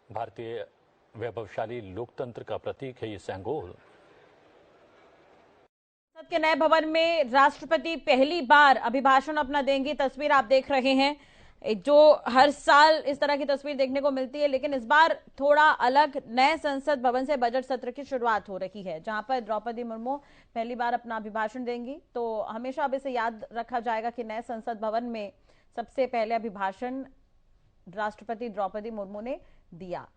भारतीय वैभवशाली लोकतंत्र का प्रतीक है ये सेंगोल। संसद के नए भवन में राष्ट्रपति पहली बार अभिभाषण अपना देंगी। तस्वीर आप देख रहे हैं, जो हर साल इस तरह की तस्वीर देखने को मिलती है, लेकिन इस बार थोड़ा अलग। नए संसद भवन से बजट सत्र की शुरुआत हो रही है, जहां पर द्रौपदी मुर्मू पहली बार अपना अभिभाषण देंगी। तो हमेशा अब इसे याद रखा जाएगा कि नए संसद भवन में सबसे पहले अभिभाषण राष्ट्रपति द्रौपदी मुर्मू ने दिया।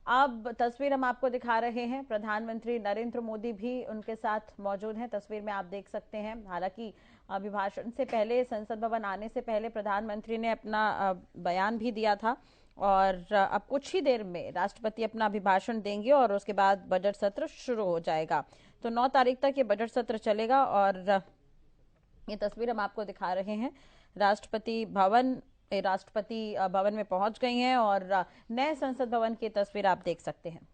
अब तस्वीर हम आपको दिखा रहे हैं, प्रधानमंत्री नरेंद्र मोदी भी उनके साथ मौजूद हैं। तस्वीर में आप देख सकते हैं। हालांकि अभिभाषण से पहले, संसद भवन आने से पहले प्रधानमंत्री ने अपना बयान भी दिया था और अब कुछ ही देर में राष्ट्रपति अपना अभिभाषण देंगे और उसके बाद बजट सत्र शुरू हो जाएगा। तो 9 तारीख तक ये बजट सत्र चलेगा और ये तस्वीर हम आपको दिखा रहे हैं। राष्ट्रपति भवन में पहुंच गई हैं और नए संसद भवन की तस्वीर आप देख सकते हैं।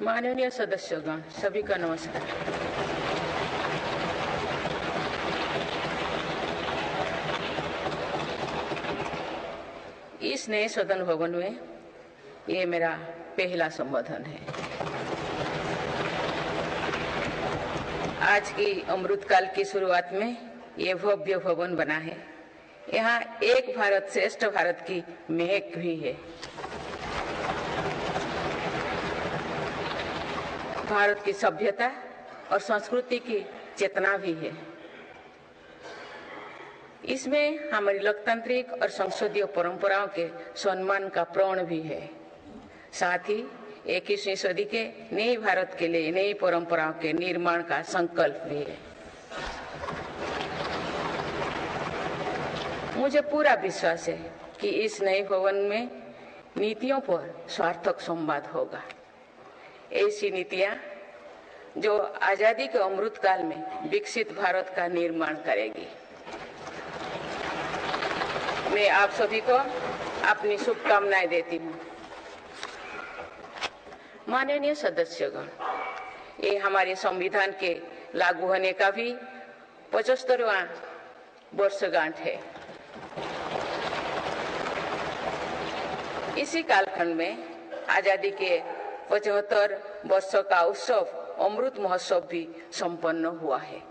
माननीय सदस्यगण, सभी का नमस्कार। इस नए सदन भवन में ये मेरा पहला संबोधन है। आज की अमृतकाल की शुरुआत में ये भव्य भवन बना है। यहाँ एक भारत श्रेष्ठ भारत की महक भी है। भारत की सभ्यता और संस्कृति की चेतना भी है। इसमें हमारी लोकतांत्रिक और संसदीय परंपराओं के सम्मान का प्रण भी है। साथ ही 21वीं सदी के नए भारत के लिए नई परंपराओं के निर्माण का संकल्प भी है। मुझे पूरा विश्वास है कि इस नए भवन में नीतियों पर सार्थक संवाद होगा। ऐसी नीतियां जो आजादी के अमृत काल में विकसित भारत का निर्माण करेगी। मैं आप सभी को अपनी शुभकामनाएं देती हूँ। माननीय सदस्यगण, ये हमारे संविधान के लागू होने का भी 75वां वर्षगांठ है। इसी कालखंड में आजादी के 75 वर्षों का उत्सव अमृत महोत्सव भी संपन्न हुआ है।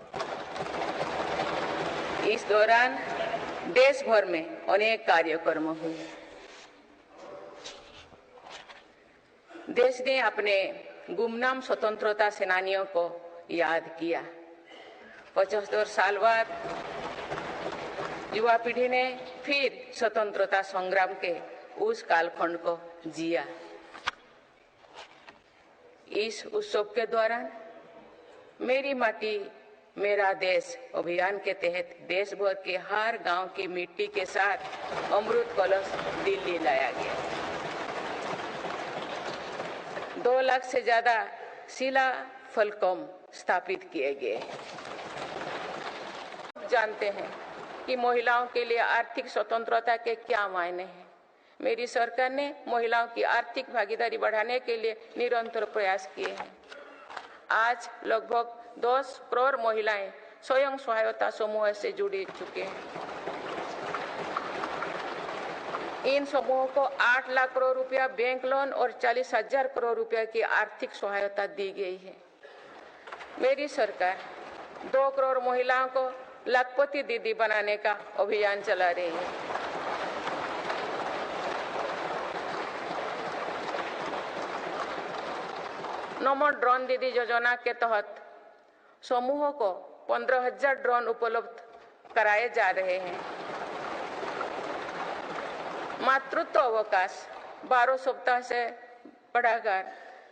इस दौरान देश भर में अनेक कार्यक्रम हुए। देश ने अपने गुमनाम स्वतंत्रता सेनानियों को याद किया। 75 साल बाद युवा पीढ़ी ने फिर स्वतंत्रता संग्राम के उस कालखंड को जिया। इस उत्सव के दौरान मेरी माटी मेरा देश अभियान के तहत देश भर के हर गांव की मिट्टी के साथ अमृत कलश दिल्ली लाया गया। 2 लाख से ज्यादा शिला फलकों स्थापित किए गए। जानते हैं कि महिलाओं के लिए आर्थिक स्वतंत्रता के क्या मायने हैं। मेरी सरकार ने महिलाओं की आर्थिक भागीदारी बढ़ाने के लिए निरंतर प्रयास किए हैं। आज लगभग 10 करोड़ महिलाएं स्वयं सहायता समूह से जुड़ चुके हैं। इन समूहों को 8 लाख करोड़ रुपया बैंक लोन और 40,000 करोड़ रुपया की आर्थिक सहायता दी गई है। मेरी सरकार 2 करोड़ महिलाओं को लाखपति दीदी बनाने का अभियान चला रही है। नमो ड्रोन दीदी योजना के तहत समूहों को 15,000 ड्रोन उपलब्ध कराए जा रहे हैं। मातृत्व अवकाश 12 सप्ताह से बढ़ाकर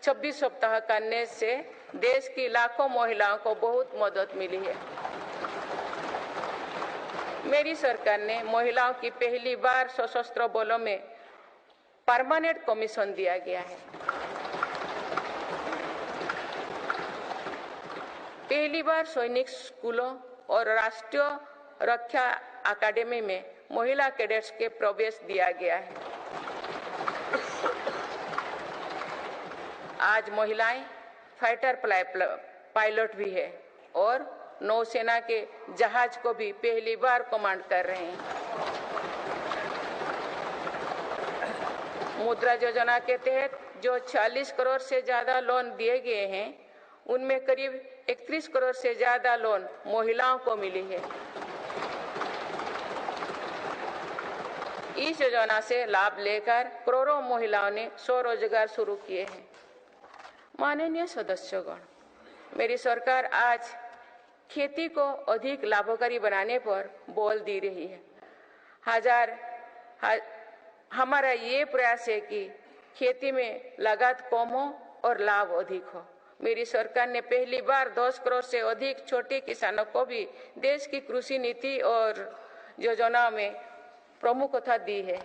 26 सप्ताह करने से देश की लाखों महिलाओं को बहुत मदद मिली है। मेरी सरकार ने महिलाओं की पहली बार सशस्त्र बलों में परमानेंट कमीशन दिया गया है। पहली बार सैनिक स्कूलों और राष्ट्रीय रक्षा अकादमी में महिला कैडेट्स के प्रवेश दिया गया है। आज महिलाएं फाइटर पायलट भी है और नौसेना के जहाज को भी पहली बार कमांड कर रहे हैं। मुद्रा योजना के तहत जो 40 करोड़ से ज्यादा लोन दिए गए हैं, उनमें करीब 31 करोड़ से ज्यादा लोन महिलाओं को मिली है। इस योजना से लाभ लेकर करोड़ों महिलाओं ने स्वरोजगार शुरू किए हैं। माननीय सदस्यगण, मेरी सरकार आज खेती को अधिक लाभकारी बनाने पर बल दे रही है। हमारा ये प्रयास है कि खेती में लागत कम हो और लाभ अधिक हो। मेरी सरकार ने पहली बार 10 करोड़ से अधिक छोटे किसानों को भी देश की कृषि नीति और योजना में प्रमुखता दी है।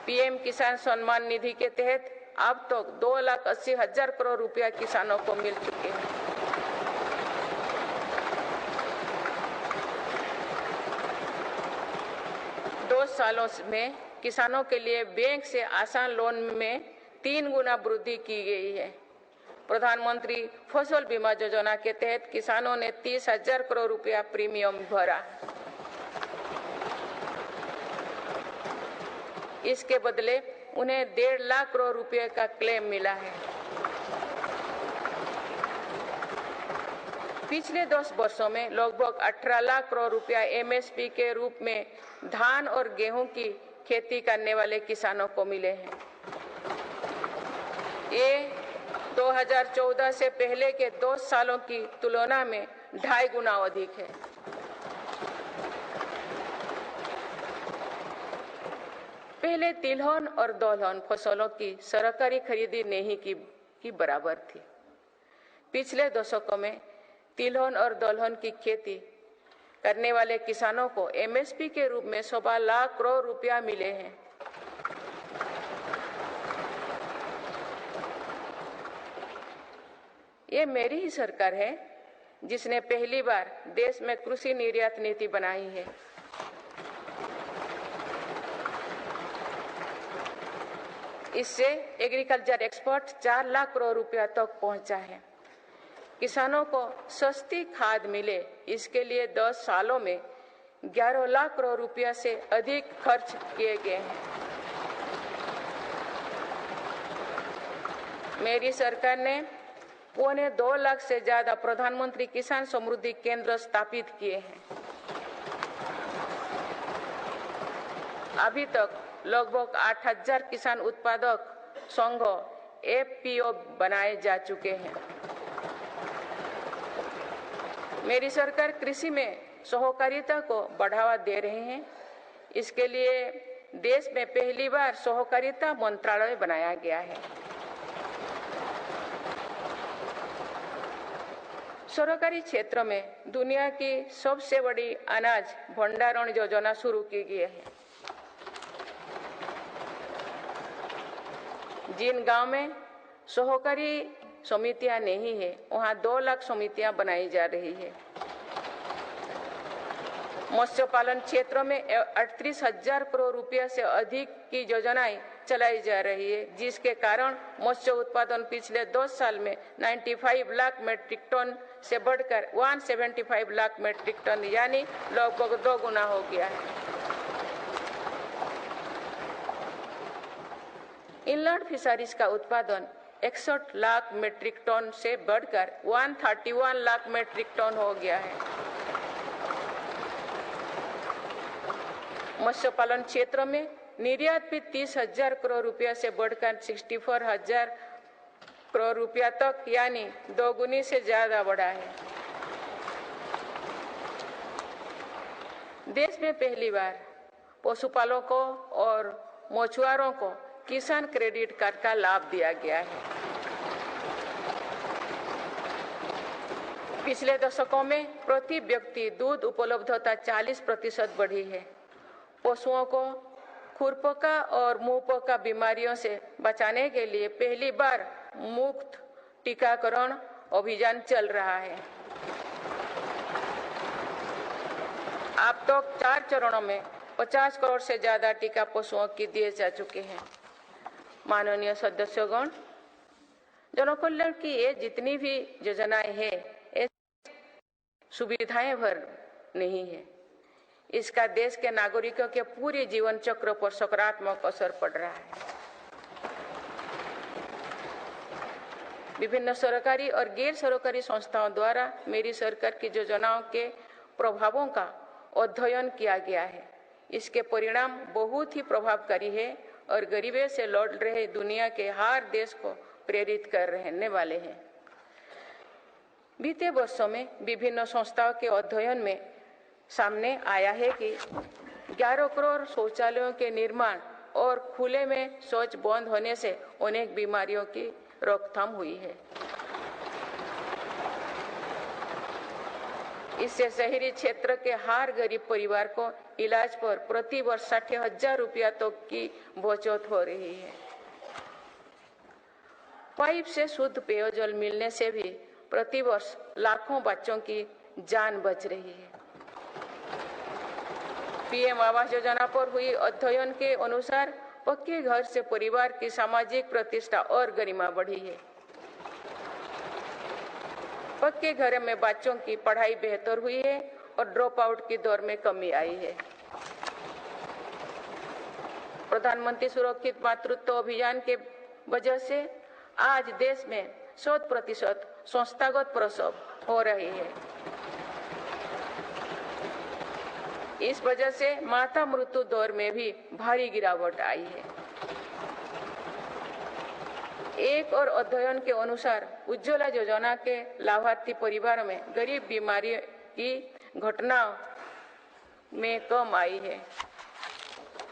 पीएम किसान सम्मान निधि के तहत अब तक 2,80,000 करोड़ रुपया किसानों को मिल चुके हैं। दो सालों में किसानों के लिए बैंक से आसान लोन में 3 गुना वृद्धि की गई है। प्रधानमंत्री फसल बीमा योजना के तहत किसानों ने 30,000 करोड़ रुपया प्रीमियम भरा। इसके बदले उन्हें 1.5 लाख करोड़ रुपए का क्लेम मिला है। पिछले 10 वर्षों में लगभग 18 लाख करोड़ रुपया एमएसपी के रूप में धान और गेहूं की खेती करने वाले किसानों को मिले हैं। ये 2014 से पहले के 2 सालों की तुलना में 2.5 गुना अधिक है। पहले तिलहन और दलहन फसलों की सरकारी खरीदी नहीं की बराबर थी। पिछले दशकों में तिलहन और दलहन की खेती करने वाले किसानों को एमएसपी के रूप में 1.25 लाख करोड़ रुपया मिले हैं। ये मेरी ही सरकार है जिसने पहली बार देश में कृषि निर्यात नीति बनाई है। इससे एग्रीकल्चर एक्सपोर्ट 4 लाख करोड़ रुपया तक पहुंचा है। किसानों को सस्ती खाद मिले, इसके लिए 10 सालों में 11 लाख करोड़ रुपया से अधिक खर्च किए गए हैं। मेरी सरकार ने 1.25 लाख से ज्यादा प्रधानमंत्री किसान समृद्धि केंद्र स्थापित किए हैं। अभी तक लगभग 8,000 किसान उत्पादक संघ एफपीओ बनाए जा चुके हैं। मेरी सरकार कृषि में सहकारिता को बढ़ावा दे रहे हैं। इसके लिए देश में पहली बार सहकारिता मंत्रालय बनाया गया है। सरकारी क्षेत्र में दुनिया की सबसे बड़ी अनाज भंडारण योजना शुरू की गई है। जिन गांव में सहकारी समितियां नहीं है, वहां 2 लाख समितियां बनाई जा रही है। मत्स्य पालन क्षेत्र में 38,000 करोड़ रुपया से अधिक की योजनाएं चलाई जा रही है, जिसके कारण मत्स्य उत्पादन पिछले 2 साल में 95 लाख मीट्रिक टन से बढ़कर 175 लाख मीट्रिक टन यानी लगभग 2 गुना हो गया है। इनलैंड फिशरीज का उत्पादन 61 लाख मीट्रिक टन से बढ़कर 131 लाख मीट्रिक टन हो गया है। मत्स्य पालन क्षेत्र में निर्यात भी 30,000 करोड़ रुपया से बढ़कर 64,000 करोड़ रुपया तक यानी 2 गुनी से ज्यादा बढ़ा है। देश में पहली बार पशुपालकों और मछुआरों को किसान क्रेडिट कार्ड का लाभ दिया गया है। पिछले दशकों में प्रति व्यक्ति दूध उपलब्धता 40% बढ़ी है। पशुओं को खुरपका और मुंहपका बीमारियों से बचाने के लिए पहली बार मुफ्त टीकाकरण अभियान चल रहा है। अब तक 4 चरणों में 50 करोड़ से ज्यादा टीका पशुओं की दिए जा चुके हैं। माननीय सदस्यगण, जनकल्याण की ये जितनी भी योजनाएं हैं, ये सुविधाएं भर नहीं है। इसका देश के नागरिकों के पूरे जीवन चक्र पर सकारात्मक असर पड़ रहा है। विभिन्न सरकारी और गैर सरकारी संस्थाओं द्वारा मेरी सरकार की योजनाओं के प्रभावों का अध्ययन किया गया है। इसके परिणाम बहुत ही प्रभावकारी है और गरीबी से लड़ रहे दुनिया के हर देश को प्रेरित कर रहने वाले हैं। बीते वर्षों में विभिन्न संस्थाओं के अध्ययन में सामने आया है कि 11 करोड़ शौचालयों के निर्माण और खुले में शौच बंद होने से अनेक बीमारियों की रोकथाम हुई है। इससे शहरी क्षेत्र के हर गरीब परिवार को इलाज पर प्रति वर्ष 60,000 रुपया तक की बचत हो रही है। पाइप से शुद्ध पेयजल मिलने से भी प्रति वर्ष लाखों बच्चों की जान बच रही है। पीएम आवास योजना पर हुई अध्ययन के अनुसार पक्के घर से परिवार की सामाजिक प्रतिष्ठा और गरिमा बढ़ी है। पक्के घर में बच्चों की पढ़ाई बेहतर हुई है और ड्रॉप आउट की दर में कमी आई है। प्रधानमंत्री सुरक्षित मातृत्व अभियान के वजह से आज देश में 100% संस्थागत प्रसव हो रही है। इस वजह से माता मृत्यु दर में भी भारी गिरावट आई है। एक और अध्ययन के अनुसार उज्ज्वला योजना के लाभार्थी परिवारों में गरीब बीमारी की घटनाओं में कम आई है।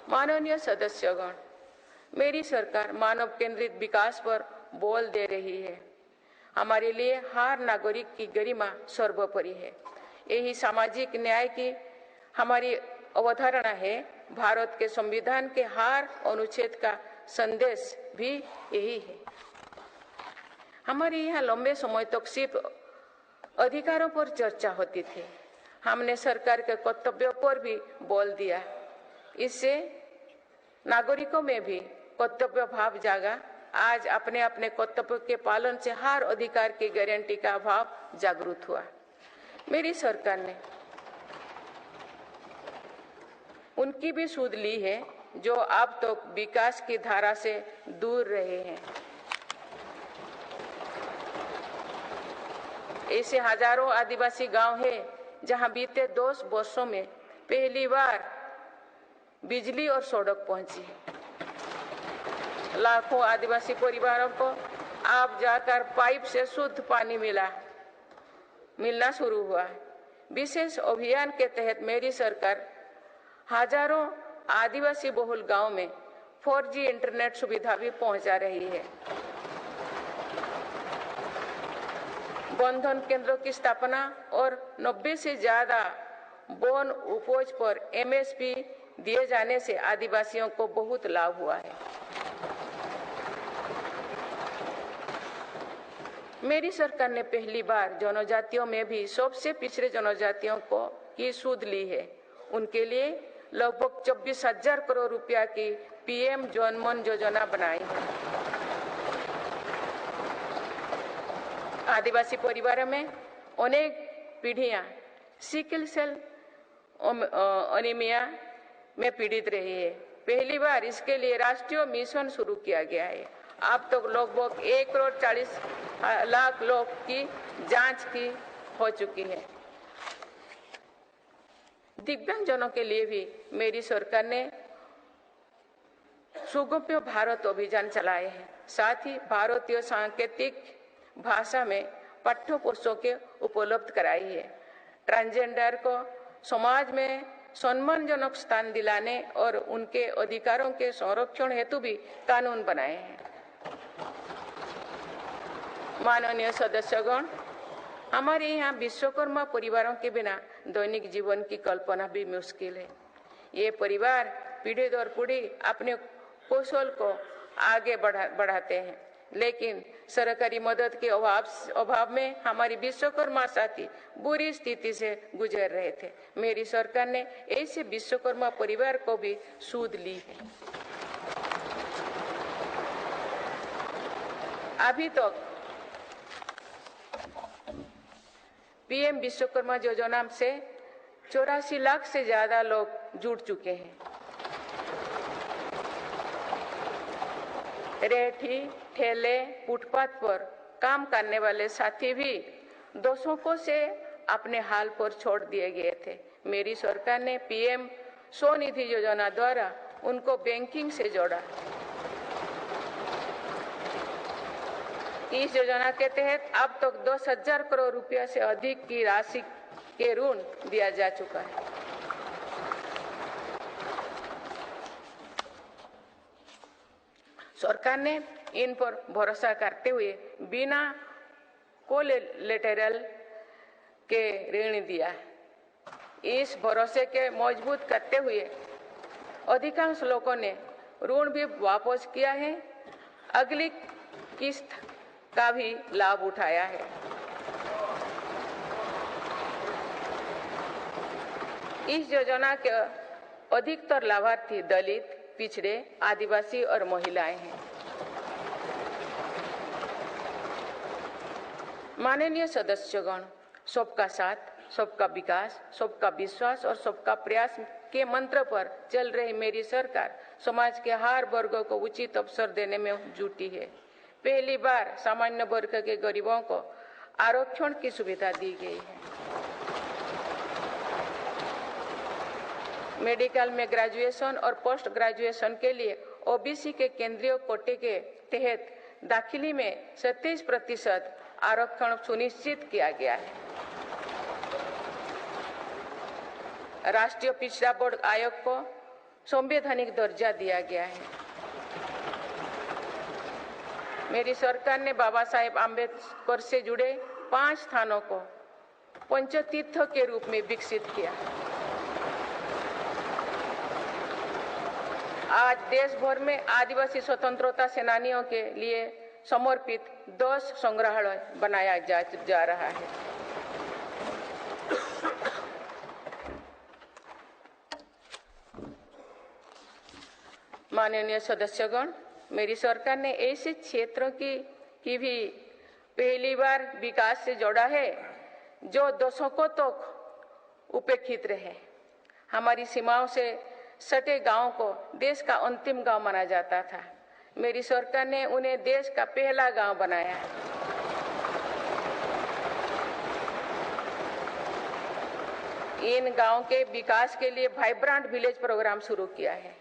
माननीय सदस्यगण, मेरी सरकार मानव केंद्रित विकास पर बल दे रही है। हमारे लिए हर नागरिक की गरिमा सर्वोपरि है। यही सामाजिक न्याय की हमारी अवधारणा है। भारत के संविधान के हर अनुच्छेद का संदेश भी यही है। हमारे यहाँ लंबे समय तक सिर्फ अधिकारों पर चर्चा होती थी। हमने सरकार के कर्तव्यों पर भी बोल दिया। इससे नागरिकों में भी कर्तव्य भाव जागा। आज अपने अपने कर्तव्य के पालन से हर अधिकार की गारंटी का भाव जागृत हुआ। मेरी सरकार ने उनकी भी सुध ली है जो अब तो विकास की धारा से दूर रहे हैं। ऐसे हजारों आदिवासी गांव हैं जहां बीते 2 वर्षों में पहली बार बिजली और सड़क पहुंची। लाखों आदिवासी परिवारों को अब जाकर पाइप से शुद्ध पानी मिलना शुरू हुआ। विशेष अभियान के तहत मेरी सरकार हजारों आदिवासी बहुल गांव में 4G इंटरनेट सुविधा भी पहुंचा रही है। बंधन केंद्रों की स्थापना और 90 से ज्यादा वन उपज पर MSP दिए जाने से आदिवासियों को बहुत लाभ हुआ है। मेरी सरकार ने पहली बार जनजातियों में भी सबसे पिछड़े जनजातियों की सुध ली है। उनके लिए लगभग 24,000 करोड़ रुपया की PM जनमन योजना बनाई है। आदिवासी परिवारों में अनेक पीढ़ियां सिकल सेल एनीमिया में पीड़ित रही है। पहली बार इसके लिए राष्ट्रीय मिशन शुरू किया गया है। अब तक लगभग 1,40,00,000 लोग की जांच की हो चुकी है। दिव्यांगजनों के लिए भी मेरी सरकार ने सुगम्य भारत अभियान चलाए हैं। साथ ही भारतीय सांकेतिक भाषा में पाठ्य पुस्तकें उपलब्ध कराई है। ट्रांसजेंडर को समाज में सम्मानजनक स्थान दिलाने और उनके अधिकारों के संरक्षण हेतु भी कानून बनाए हैं। माननीय सदस्यगण, हमारे यहाँ विश्वकर्मा परिवारों के बिना दैनिक जीवन की कल्पना भी मुश्किल है। ये परिवार पीढ़ी दर पीढ़ी अपने कौशल को आगे बढ़ाते हैं, लेकिन सरकारी मदद के अभाव में हमारी विश्वकर्मा साथी बुरी स्थिति से गुजर रहे थे। मेरी सरकार ने ऐसे विश्वकर्मा परिवार को भी सुध ली है। अभी तक PM विश्वकर्मा योजना से 84 लाख से ज्यादा लोग जुड़ चुके हैं। रेहड़ी, ठेले, फुटपाथ पर काम करने वाले साथी भी दशकों से अपने हाल पर छोड़ दिए गए थे। मेरी सरकार ने PM स्वनिधि योजना द्वारा उनको बैंकिंग से जोड़ा। इस योजना के तहत अब तक 10,000 करोड़ रुपया से अधिक की राशि के ऋण दिया जा चुका है। सरकार ने इन पर भरोसा करते हुए बिना कोलेटरल के ऋण दिया। इस भरोसे के मजबूत करते हुए अधिकांश लोगों ने ऋण भी वापस किया है, अगली किस्त का भी लाभ उठाया है। इस योजना के अधिकतर लाभार्थी दलित, पिछड़े, आदिवासी और महिलाएं हैं। माननीय सदस्यगण, सबका साथ, सबका विकास, सबका विश्वास और सबका प्रयास के मंत्र पर चल रही मेरी सरकार समाज के हर वर्ग को उचित अवसर देने में जुटी है। पहली बार सामान्य वर्ग के गरीबों को आरक्षण की सुविधा दी गई है। मेडिकल में ग्रेजुएशन और पोस्ट ग्रेजुएशन के लिए OBC के केंद्रीय कोटे के तहत दाखिली में 27% आरक्षण सुनिश्चित किया गया है। राष्ट्रीय पिछड़ा बोर्ड आयोग को संवैधानिक दर्जा दिया गया है। मेरी सरकार ने बाबा साहेब आम्बेडकर से जुड़े 5 स्थानों को पंचतीर्थ के रूप में विकसित किया। आज देश भर में आदिवासी स्वतंत्रता सेनानियों के लिए समर्पित 10 संग्रहालय बनाया जा रहा है। माननीय सदस्यगण, मेरी सरकार ने ऐसे क्षेत्रों की भी पहली बार विकास से जोड़ा है जो दशकों तक उपेक्षित रहे। हमारी सीमाओं से सटे गांवों को देश का अंतिम गांव माना जाता था। मेरी सरकार ने उन्हें देश का पहला गांव बनाया है। इन गांवों के विकास के लिए वाइब्रेंट विलेज प्रोग्राम शुरू किया है।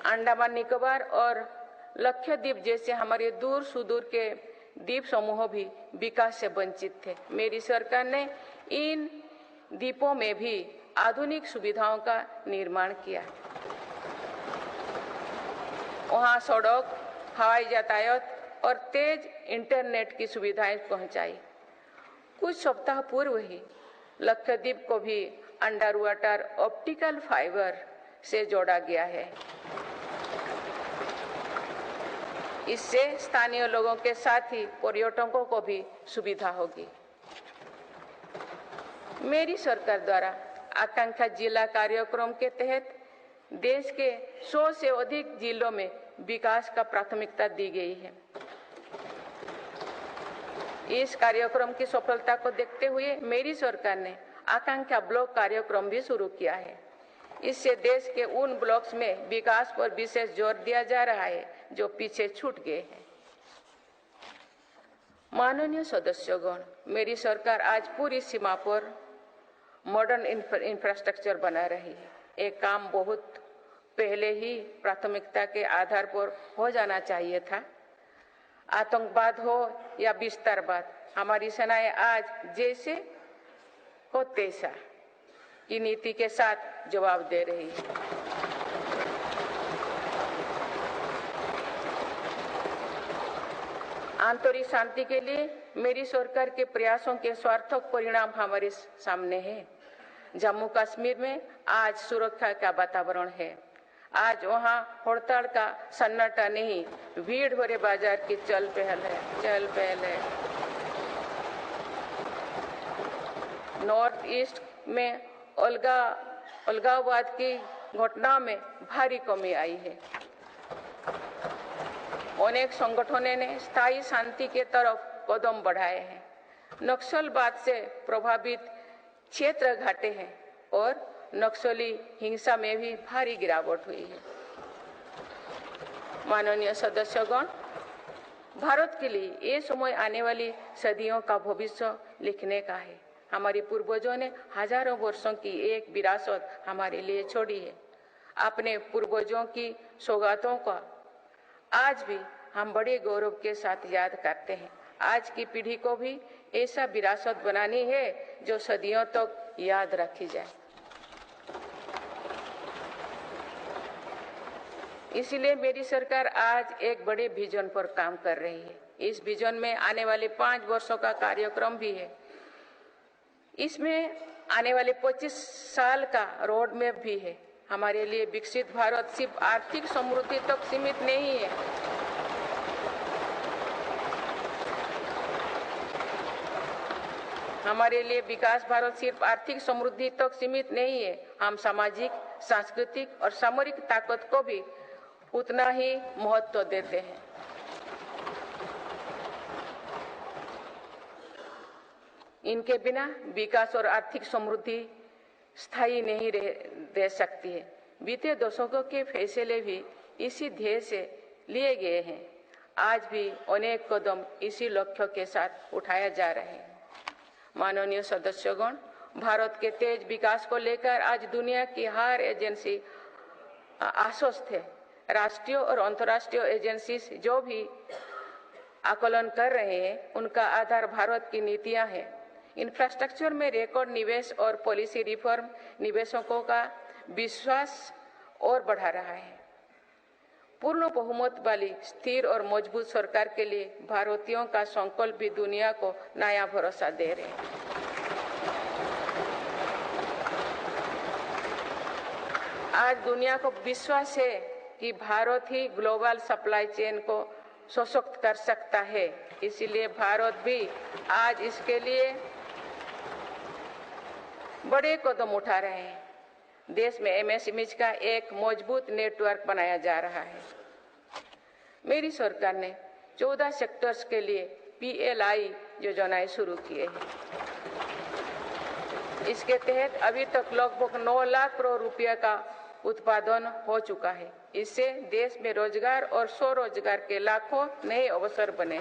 अंडमान निकोबार और लक्षद्वीप जैसे हमारे दूर सुदूर के द्वीप समूह भी विकास से वंचित थे। मेरी सरकार ने इन द्वीपों में भी आधुनिक सुविधाओं का निर्माण किया। वहां सड़क, हवाई यातायात और तेज इंटरनेट की सुविधाएं पहुंचाई। कुछ सप्ताह पूर्व ही लक्षद्वीप को भी अंडर वाटर ऑप्टिकल फाइबर से जोड़ा गया है। इससे स्थानीय लोगों के साथ ही पर्यटकों को भी सुविधा होगी। मेरी सरकार द्वारा आकांक्षा जिला कार्यक्रम के तहत देश के 100 से अधिक जिलों में विकास का प्राथमिकता दी गई है। इस कार्यक्रम की सफलता को देखते हुए मेरी सरकार ने आकांक्षा ब्लॉक कार्यक्रम भी शुरू किया है। इससे देश के उन ब्लॉक्स में विकास पर विशेष जोर दिया जा रहा है जो पीछे छूट गए हैं। माननीय सदस्यगण, मेरी सरकार आज पूरी सीमा पर मॉडर्न इंफ्रास्ट्रक्चर बना रही है। एक काम बहुत पहले ही प्राथमिकता के आधार पर हो जाना चाहिए था। आतंकवाद हो या विस्तारवाद, हमारी सेनाएं आज जैसे को तैसा की नीति के साथ जवाब दे रही है। आंतरिक शांति के लिए मेरी सरकार के प्रयासों के सार्थक परिणाम हमारे सामने हैं। जम्मू कश्मीर में आज सुरक्षा का वातावरण है। आज वहां हड़ताल का सन्नाटा नहीं, भीड़ भरे बाजार की चल पहल है। नॉर्थ ईस्ट में अलगाववाद की घटना में भारी कमी आई है। अनेक संगठनों ने स्थायी शांति के तरफ कदम बढ़ाए हैं। नक्सलवाद से प्रभावित क्षेत्र घटे हैं और नक्सली हिंसा में भी भारी गिरावट हुई है। माननीय सदस्यगण, भारत के लिए ये समय आने वाली सदियों का भविष्य लिखने का है। हमारे पूर्वजों ने हजारों वर्षों की एक विरासत हमारे लिए छोड़ी है। अपने पूर्वजों की सौगातों का आज भी हम बड़े गौरव के साथ याद करते हैं। आज की पीढ़ी को भी ऐसा विरासत बनानी है जो सदियों तक याद रखी जाए। इसलिए मेरी सरकार आज एक बड़े विजन पर काम कर रही है। इस विजन में आने वाले 5 वर्षों का कार्यक्रम भी है। इसमें आने वाले 25 साल का रोड मैप भी है। हमारे लिए विकसित भारत सिर्फ आर्थिक समृद्धि तक सीमित नहीं है। हमारे लिए विकास भारत सिर्फ आर्थिक समृद्धि तक सीमित नहीं है। हम सामाजिक, सांस्कृतिक और सामरिक ताकत को भी उतना ही महत्व देते हैं। इनके बिना विकास और आर्थिक समृद्धि स्थायी नहीं रह सकती है। बीते दशकों के फैसले भी इसी ध्येय से लिए गए हैं। आज भी अनेक कदम इसी लक्ष्य के साथ उठाया जा रहे हैं। माननीय सदस्यगण, भारत के तेज विकास को लेकर आज दुनिया की हर एजेंसी आश्वस्त है। राष्ट्रीय और अंतर्राष्ट्रीय एजेंसी जो भी आकलन कर रहे हैं, उनका आधार भारत की नीतियां हैं। इंफ्रास्ट्रक्चर में रिकॉर्ड निवेश और पॉलिसी रिफॉर्म निवेशकों का विश्वास और बढ़ा रहा है। पूर्ण बहुमत वाली स्थिर और मजबूत सरकार के लिए भारतीयों का संकल्प भी दुनिया को नया भरोसा दे रहे हैं। आज दुनिया को विश्वास है कि भारत ही ग्लोबल सप्लाई चेन को सशक्त कर सकता है। इसीलिए भारत भी आज इसके लिए बड़े कदम उठा रहे हैं। देश में एमएसएमई का एक मजबूत नेटवर्क बनाया जा रहा है। मेरी सरकार ने 14 सेक्टर्स के लिए PLI योजनाएं शुरू किए हैं। इसके तहत अभी तक लगभग 9 लाख करोड़ रुपया का उत्पादन हो चुका है। इससे देश में रोजगार और स्वरोजगार के लाखों नए अवसर बने।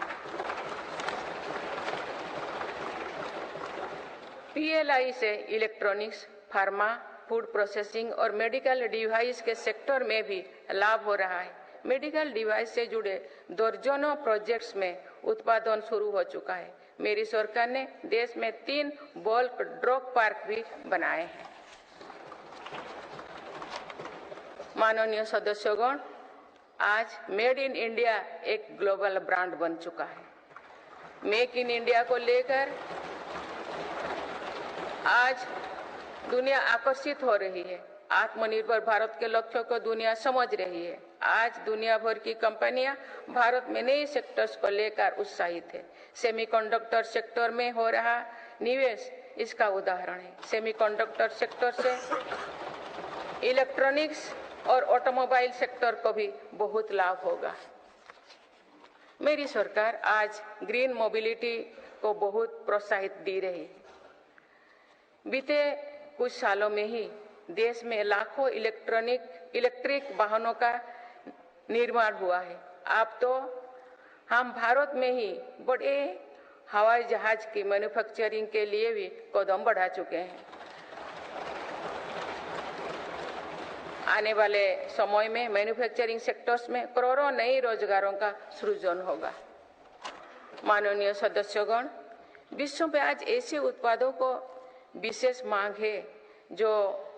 PLI से इलेक्ट्रॉनिक्स, फार्मा, फूड प्रोसेसिंग और मेडिकल डिवाइस के सेक्टर में भी लाभ हो रहा है। मेडिकल डिवाइस से जुड़े दर्जनों प्रोजेक्ट्स में उत्पादन शुरू हो चुका है। मेरी सरकार ने देश में 3 बल्क ड्रग पार्क भी बनाए हैं। माननीय सदस्यगण, आज मेड इन इंडिया एक ग्लोबल ब्रांड बन चुका है। मेक इन इंडिया को लेकर आज दुनिया आकर्षित हो रही है। आत्मनिर्भर भारत के लक्ष्यों को दुनिया समझ रही है। आज दुनिया भर की कंपनियां भारत में नए सेक्टर्स को लेकर उत्साहित है। सेमीकंडक्टर सेक्टर में हो रहा निवेश इसका उदाहरण है। सेमीकंडक्टर सेक्टर से इलेक्ट्रॉनिक्स और ऑटोमोबाइल सेक्टर को भी बहुत लाभ होगा। मेरी सरकार आज ग्रीन मोबिलिटी को बहुत प्रोत्साहित दे रही है। बीते कुछ सालों में ही देश में लाखों इलेक्ट्रिक वाहनों का निर्माण हुआ है। अब तो हम भारत में ही बड़े हवाई जहाज की मैन्युफैक्चरिंग के लिए भी कदम बढ़ा चुके हैं। आने वाले समय में मैन्युफैक्चरिंग सेक्टर्स में करोड़ों नए रोजगारों का सृजन होगा। माननीय सदस्यगण, विश्व में आज ऐसे उत्पादों को विशेष मांग है जो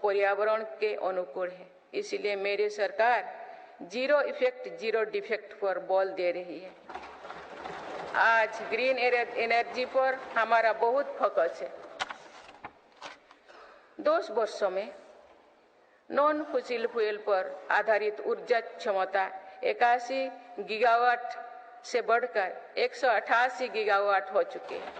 पर्यावरण के अनुकूल है। इसलिए मेरी सरकार जीरो इफेक्ट जीरो डिफेक्ट पर बल दे रही है। आज ग्रीन एनर्जी पर हमारा बहुत फोकस है। 10 वर्षों में नॉन फॉसिल फ्यूल पर आधारित ऊर्जा क्षमता 81 गीगावाट से बढ़कर 188 गीगावाट हो चुकी है।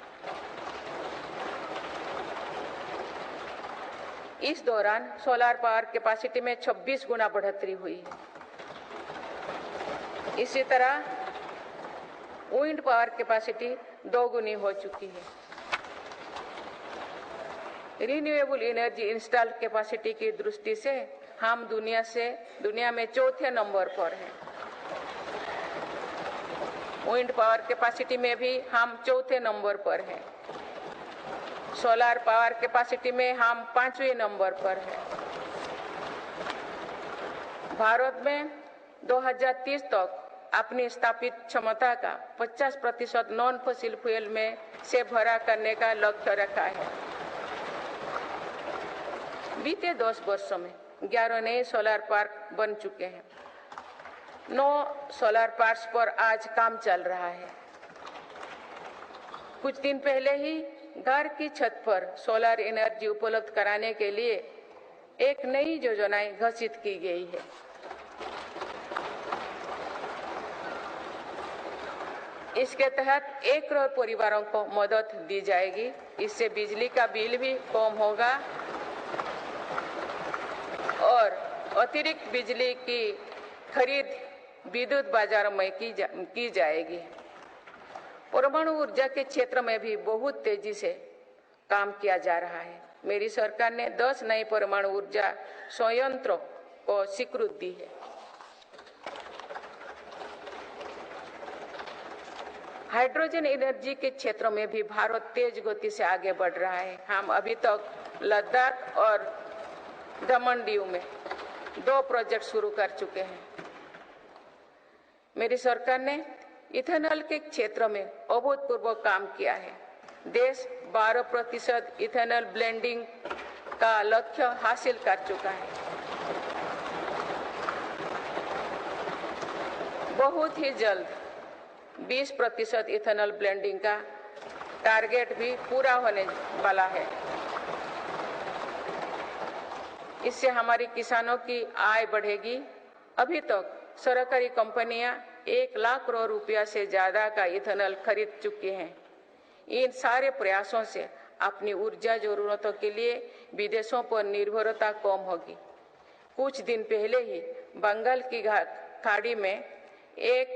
इस दौरान सोलर पावर कैपेसिटी में 26 गुना बढ़ोतरी हुई है। इसी तरह विंड पावर कैपेसिटी 2 गुनी हो चुकी है। रिन्यूएबल एनर्जी इंस्टॉल कैपेसिटी की दृष्टि से हम दुनिया में 4थे नंबर पर हैं। विंड पावर कैपेसिटी में भी हम 4थे नंबर पर हैं। सोलर पावर कैपेसिटी में हम 5वें नंबर पर हैं। भारत में 2030 तक अपनी स्थापित क्षमता का 50% नॉन फॉसिल फ्यूल में से भरा करने का लक्ष्य रखा है। बीते 10 वर्षों में 11 नए सोलर पार्क बन चुके हैं। 9 सोलर पार्क्स पर आज काम चल रहा है। कुछ दिन पहले ही घर की छत पर सोलर एनर्जी उपलब्ध कराने के लिए एक नई योजना घोषित की गई है। इसके तहत 1 करोड़ परिवारों को मदद दी जाएगी। इससे बिजली का बिल भी कम होगा और अतिरिक्त बिजली की खरीद विद्युत बाजारों में की जाएगी। परमाणु ऊर्जा के क्षेत्र में भी बहुत तेजी से काम किया जा रहा है। मेरी सरकार ने 10 नए परमाणु ऊर्जा संयंत्रों को स्वीकृति दी है। हाइड्रोजन एनर्जी के क्षेत्र में भी भारत तेज गति से आगे बढ़ रहा है। हम अभी तक लद्दाख और दमन दीव में 2 प्रोजेक्ट शुरू कर चुके हैं। मेरी सरकार ने इथेनॉल के क्षेत्र में अभूतपूर्व काम किया है। देश 12% इथेनॉल ब्लेंडिंग का लक्ष्य हासिल कर चुका है। बहुत ही जल्द 20% इथेनॉल ब्लेंडिंग का टारगेट भी पूरा होने वाला है। इससे हमारे किसानों की आय बढ़ेगी। अभी तक सरकारी कंपनियां 1 लाख करोड़ रुपया से ज्यादा का इथेनॉल खरीद चुकी हैं। इन सारे प्रयासों से अपनी ऊर्जा जरूरतों के लिए विदेशों पर निर्भरता कम होगी। कुछ दिन पहले ही बंगाल की खाड़ी में एक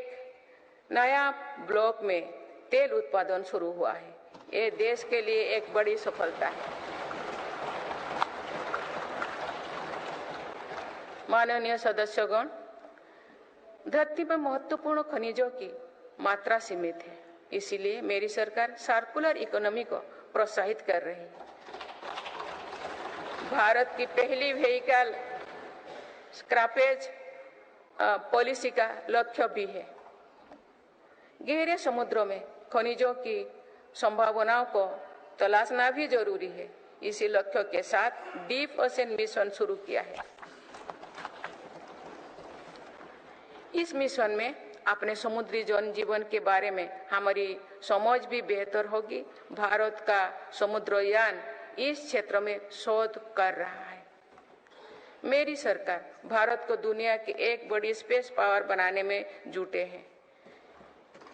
नया ब्लॉक में तेल उत्पादन शुरू हुआ है। ये देश के लिए एक बड़ी सफलता है। माननीय सदस्यगण, धरती पर महत्वपूर्ण खनिजों की मात्रा सीमित है, इसीलिए मेरी सरकार सर्कुलर इकोनॉमी को प्रोत्साहित कर रही है। भारत की पहली व्हीकल स्क्रैपेज पॉलिसी का लक्ष्य भी है। गहरे समुद्रों में खनिजों की संभावनाओं को तलाशना भी जरूरी है। इसी लक्ष्य के साथ डीप ओशन मिशन शुरू किया है। इस मिशन में अपने समुद्री जनजीवन के बारे में हमारी समझ भी बेहतर होगी। भारत का समुद्रयान इस क्षेत्र में शोध कर रहा है। मेरी सरकार भारत को दुनिया की एक बड़ी स्पेस पावर बनाने में जुटे हैं।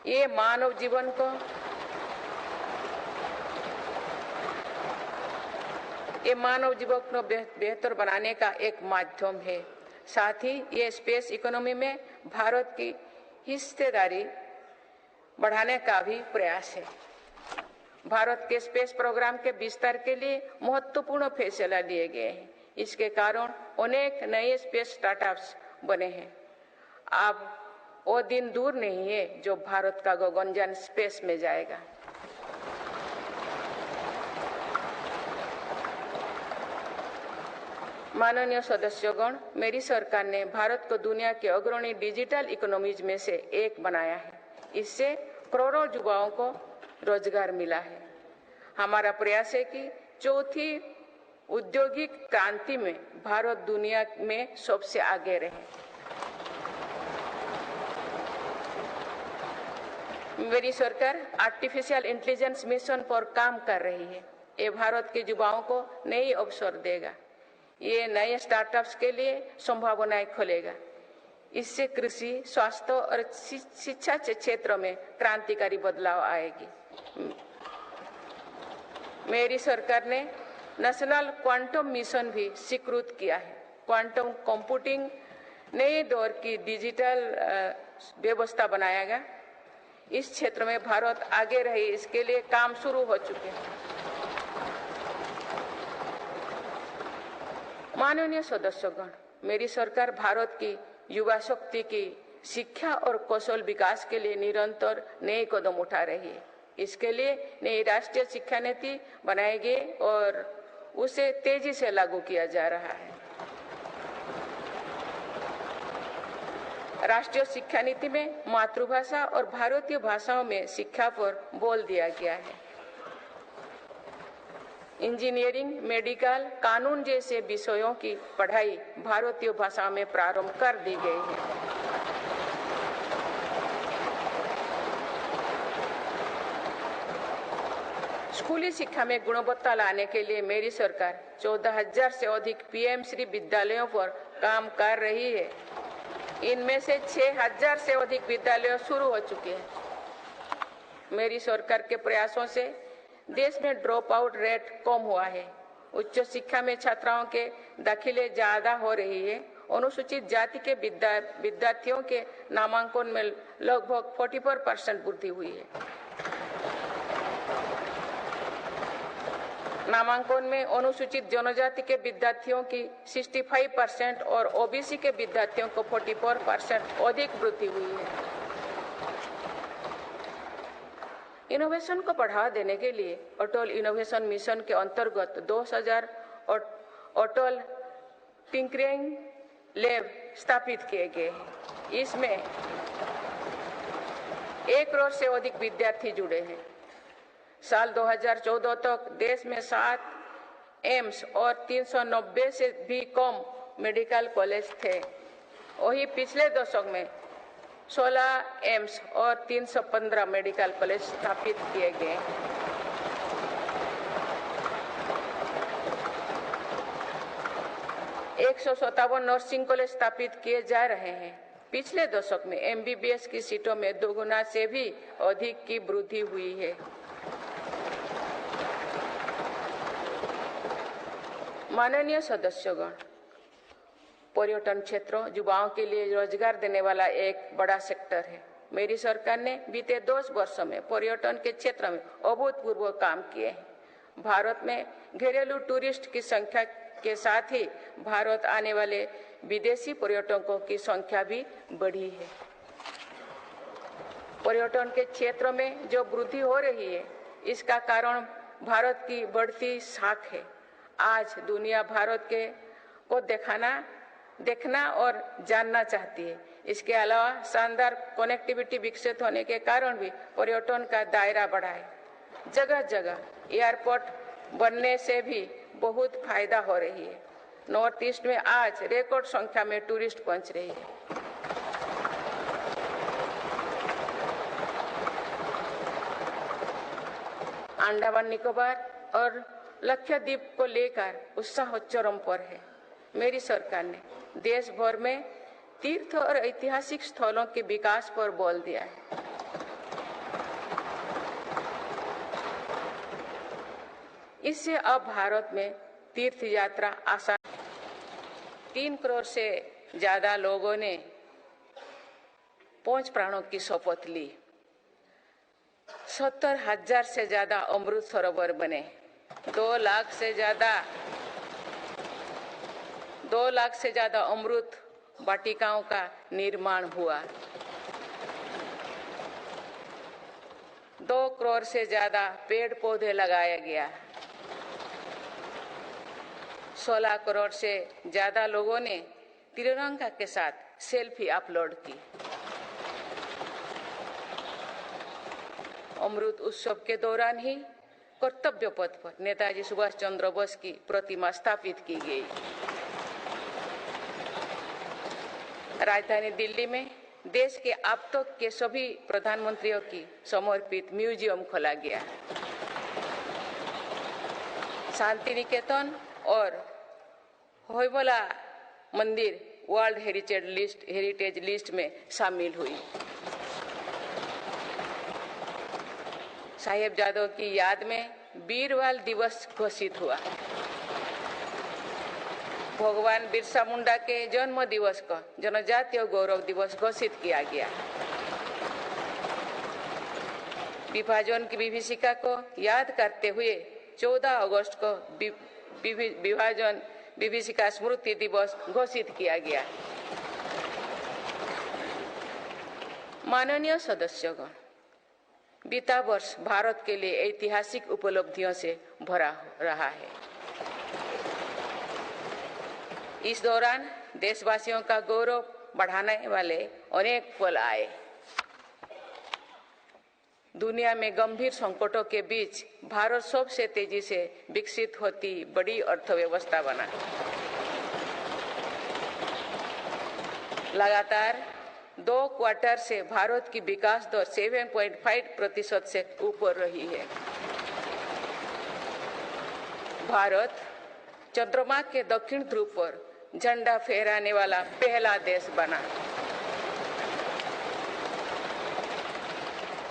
ये मानव जीवन को बेहतर बनाने का एक माध्यम है। साथ ही ये स्पेस इकोनॉमी में भारत की हिस्सेदारी बढ़ाने का भी प्रयास है। भारत के स्पेस प्रोग्राम के विस्तार के लिए महत्वपूर्ण फैसला लिए गए हैं। इसके कारण अनेक नए स्पेस स्टार्टअप्स बने हैं। अब वो दिन दूर नहीं है जो भारत का गगनयान स्पेस में जाएगा। माननीय सदस्यगण, मेरी सरकार ने भारत को दुनिया के अग्रणी डिजिटल इकोनॉमीज में से एक बनाया है। इससे करोड़ों युवाओं को रोजगार मिला है। हमारा प्रयास है कि चौथी औद्योगिक क्रांति में भारत दुनिया में सबसे आगे रहे। मेरी सरकार आर्टिफिशियल इंटेलिजेंस मिशन पर काम कर रही है। ये भारत के युवाओं को नई अवसर देगा। ये नए स्टार्टअप्स के लिए संभावनाएं खोलेगा। इससे कृषि, स्वास्थ्य और शिक्षा के क्षेत्र में क्रांतिकारी बदलाव आएगी। मेरी सरकार ने नेशनल क्वांटम मिशन भी स्वीकृत किया है। क्वांटम कंप्यूटिंग नए दौर की डिजिटल व्यवस्था बनाएगा। इस क्षेत्र में भारत आगे रहे, इसके लिए काम शुरू हो चुके हैं। माननीय सदस्यगण, मेरी सरकार भारत की युवा शक्ति की शिक्षा और कौशल विकास के लिए निरंतर नए कदम उठा रही है। इसके लिए नई राष्ट्रीय शिक्षा नीति बनाई गई और उसे तेजी से लागू किया जा रहा है। राष्ट्रीय शिक्षा नीति में मातृभाषा और भारतीय भाषाओं में शिक्षा पर बल दिया गया है। इंजीनियरिंग, मेडिकल, कानून जैसे विषयों की पढ़ाई भारतीय भाषा में प्रारंभ कर दी गई है। स्कूली शिक्षा में गुणवत्ता लाने के लिए मेरी सरकार 14,000 से अधिक पीएम श्री विद्यालयों पर काम कर रही है। इनमें से 6,000 से अधिक विद्यालय शुरू हो चुके हैं। मेरी सरकार के प्रयासों से देश में ड्रॉप आउट रेट कम हुआ है। उच्च शिक्षा में छात्राओं के दाखिले ज्यादा हो रही है। अनुसूचित जाति के विद्यार्थियों के नामांकन में लगभग 44% वृद्धि हुई है। नामांकन में अनुसूचित जनजाति के विद्यार्थियों की 65% और ओबीसी के विद्यार्थियों को 44% अधिक वृद्धि हुई है। इनोवेशन को बढ़ावा देने के लिए अटल इनोवेशन मिशन के अंतर्गत 2000 अटल टिंकरिंग लैब स्थापित किए गए हैं। इसमें 1 करोड़ से अधिक विद्यार्थी जुड़े हैं। साल 2014 तक देश में 7 एम्स और 390 से भी कम मेडिकल कॉलेज थे। वही पिछले दशक में 16 एम्स और 315 मेडिकल कॉलेज स्थापित किए गए। एक 157 नर्सिंग कॉलेज स्थापित किए जा रहे हैं। पिछले दशक में एमबीबीएस की सीटों में 2 गुना से भी अधिक की वृद्धि हुई है। माननीय सदस्यगण, पर्यटन क्षेत्र युवाओं के लिए रोजगार देने वाला एक बड़ा सेक्टर है। मेरी सरकार ने बीते 2 वर्षों में पर्यटन के क्षेत्र में अभूतपूर्व काम किए हैं। भारत में घरेलू टूरिस्ट की संख्या के साथ ही भारत आने वाले विदेशी पर्यटकों की संख्या भी बढ़ी है। पर्यटन के क्षेत्र में जो वृद्धि हो रही है, इसका कारण भारत की बढ़ती साख है। आज दुनिया भारत को देखना और जानना चाहती है। इसके अलावा शानदार कनेक्टिविटी विकसित होने के कारण भी पर्यटन का दायरा बढ़ा है। जगह जगह एयरपोर्ट बनने से भी बहुत फायदा हो रही है। नॉर्थ ईस्ट में आज रिकॉर्ड संख्या में टूरिस्ट पहुंच रही है। अंडमान निकोबार और लक्षद्वीप को लेकर उत्साह चरम पर है। मेरी सरकार ने देश भर में तीर्थ और ऐतिहासिक स्थलों के विकास पर बल दिया है। इससे अब भारत में तीर्थ यात्रा आसान। 3 करोड़ से ज्यादा लोगों ने 5 प्राणों की शपथ ली। 70,000 से ज्यादा अमृत सरोवर बने। 2 लाख से ज्यादा अमृत वाटिकाओं का निर्माण हुआ। 2 करोड़ से ज्यादा पेड़ पौधे लगाया गया। 16 करोड़ से ज्यादा लोगों ने तिरंगा के साथ सेल्फी अपलोड की। अमृत उत्सव के दौरान ही कर्तव्य पथ पर नेताजी सुभाष चंद्र बोस की प्रतिमा स्थापित की गई। राजधानी दिल्ली में देश के अब तक के सभी प्रधानमंत्रियों की समर्पित म्यूजियम खोला गया। शांति निकेतन और होयबला मंदिर वर्ल्ड हेरिटेज लिस्ट में शामिल हुई। साहिबजादों की याद में वीरवाल दिवस घोषित हुआ। भगवान बिरसा मुंडा के जन्म दिवस को जनजातीय गौरव दिवस घोषित किया गया। विभाजन की विभीषिका को याद करते हुए 14 अगस्त को विभाजन विभीषिका स्मृति दिवस घोषित किया गया। माननीय सदस्यगण, बीता वर्ष भारत के लिए ऐतिहासिक उपलब्धियों से भरा रहा है। इस दौरान देशवासियों का गौरव बढ़ाने वाले अनेक पल आए। दुनिया में गंभीर संकटों के बीच भारत सबसे तेजी से विकसित होती बड़ी अर्थव्यवस्था बना। लगातार 2 क्वार्टर से भारत की विकास दर 7.5% से ऊपर रही है। भारत चंद्रमा के दक्षिण ध्रुव पर झंडा फहराने वाला पहला देश बना।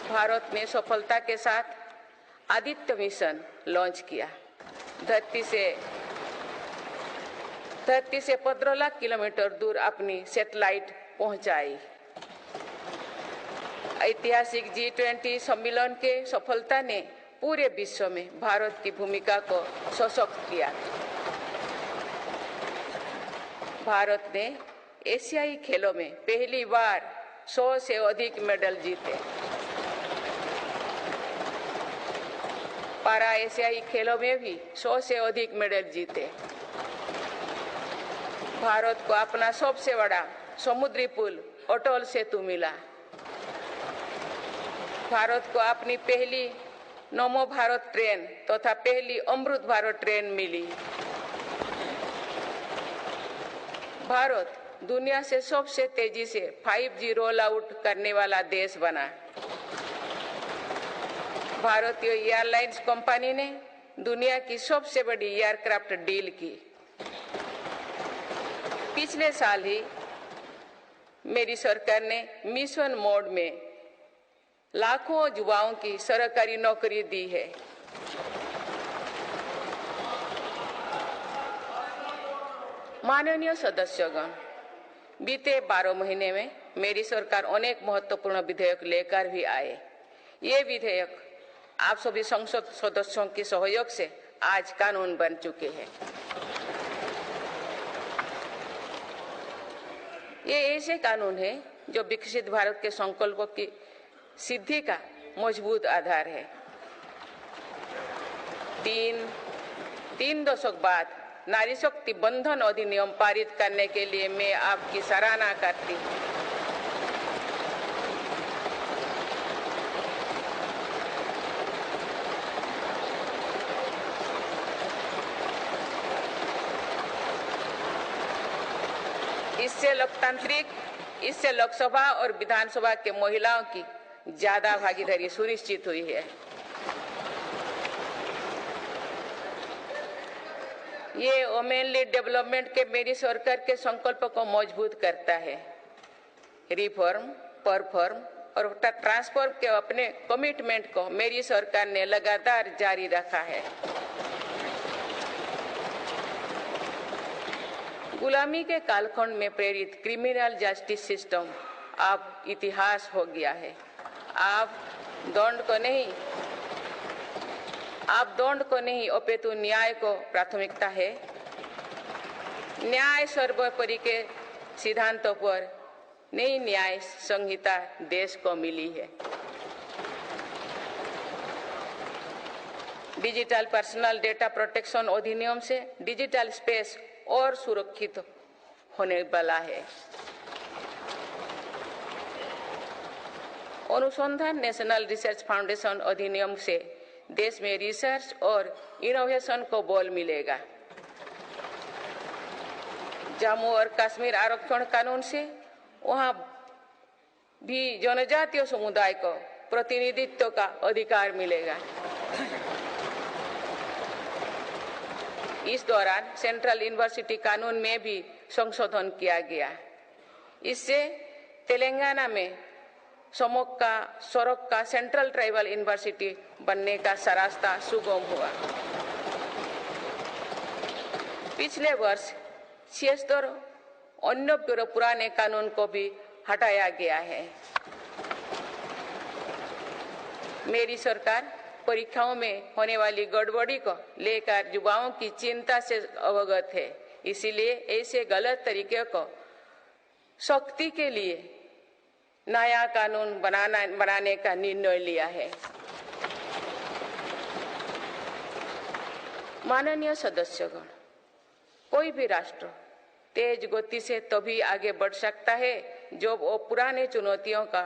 भारत ने सफलता के साथ आदित्य मिशन लॉन्च किया। धरती से 15 लाख किलोमीटर दूर अपनी सैटेलाइट पहुंचाई। ऐतिहासिक G20 सम्मेलन के सफलता ने पूरे विश्व में भारत की भूमिका को सशक्त किया। भारत ने एशियाई खेलों में पहली बार 100 से अधिक मेडल जीते। पारा एशियाई खेलों में भी 100 से अधिक मेडल जीते। भारत को अपना सबसे बड़ा समुद्री पुल अटल सेतु मिला। भारत को अपनी पहली नमो भारत ट्रेन तथा पहली अमृत भारत ट्रेन मिली। भारत दुनिया से सबसे तेजी से 5G रोल आउट करने वाला देश बना। भारतीय एयरलाइंस कंपनी ने दुनिया की सबसे बड़ी एयरक्राफ्ट डील की। पिछले साल ही मेरी सरकार ने मिशन मोड में लाखों युवाओं की सरकारी नौकरी दी है। माननीय सदस्यगण, बीते 12 महीने में मेरी सरकार अनेक महत्वपूर्ण विधेयक लेकर भी आए। ये विधेयक आप सभी संसद सदस्यों के सहयोग से आज कानून बन चुके हैं। ये ऐसे कानून है जो विकसित भारत के संकल्पों की सिद्धि का मजबूत आधार है। तीन दशक बाद नारी शक्ति बंधन अधिनियम पारित करने के लिए मैं आपकी सराहना करती हूँ। इससे लोकसभा और विधानसभा के महिलाओं की ज्यादा भागीदारी सुनिश्चित हुई है। ये वुमेन लीड डेवलपमेंट के मेरी सरकार के संकल्प को मजबूत करता है। रिफॉर्म, परफॉर्म और ट्रांसफॉर्म के अपने कमिटमेंट को मेरी सरकार ने लगातार जारी रखा है। गुलामी के कालखंड में प्रेरित क्रिमिनल जस्टिस सिस्टम अब इतिहास हो गया है। आप दंड को नहीं अपितु न्याय को प्राथमिकता है। न्याय सर्वोपरि के सिद्धांतों पर नई न्याय संहिता देश को मिली है। डिजिटल पर्सनल डेटा प्रोटेक्शन अधिनियम से डिजिटल स्पेस और सुरक्षित होने वाला है। अनुसंधान नेशनल रिसर्च फाउंडेशन अधिनियम से देश में रिसर्च और इनोवेशन को बल मिलेगा। जम्मू और कश्मीर आरक्षण कानून से वहां भी जनजातीय समुदाय को प्रतिनिधित्व का अधिकार मिलेगा। इस दौरान सेंट्रल यूनिवर्सिटी कानून में भी संशोधन किया गया। इससे तेलंगाना में सोरक का सेंट्रल ट्राइबल यूनिवर्सिटी बनने का रास्ता सुगम हुआ। पिछले वर्ष 76 अन्य पुराने कानून को भी हटाया गया है। मेरी सरकार परीक्षाओं में होने वाली गड़बड़ी को लेकर युवाओं की चिंता से अवगत है। इसीलिए ऐसे गलत तरीके को सख्ती के लिए नया कानून बनाने का निर्णय लिया है। माननीय सदस्यगण, कोई भी राष्ट्र तेज गति से तभी आगे बढ़ सकता है जब वो पुराने चुनौतियों का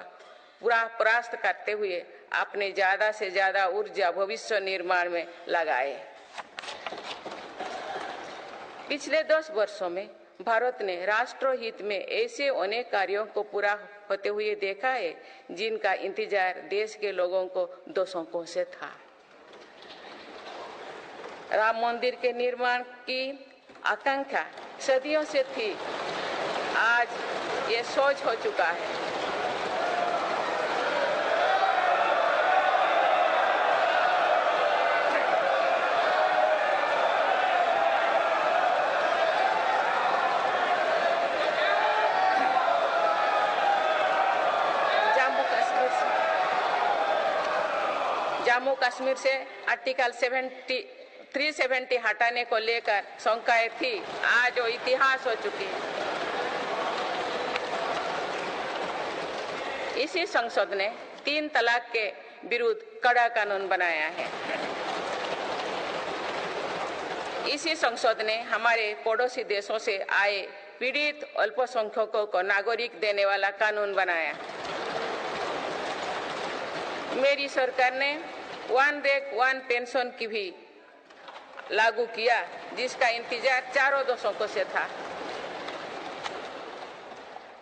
पूरा परास्त करते हुए अपने ज्यादा से ज्यादा ऊर्जा भविष्य निर्माण में लगाए। पिछले 10 वर्षों में भारत ने राष्ट्र हित में ऐसे अनेक कार्यों को पूरा होते हुए देखा है जिनका इंतजार देश के लोगों को दशकों से था। राम मंदिर के निर्माण की आकांक्षा सदियों से थी, आज ये सोच हो चुका है। जम्मू कश्मीर से आर्टिकल 370 हटाने को लेकर शंकाएं थी, आज वो इतिहास हो चुकी है। इसी संसद ने 3 तलाक के विरुद्ध कड़ा कानून बनाया है। इसी संसद ने हमारे पड़ोसी देशों से आए पीड़ित अल्पसंख्यकों को नागरिक देने वाला कानून बनाया। मेरी सरकार ने वन रैंक वन पेंशन की भी लागू किया, जिसका इंतजार 4 दशकों से था।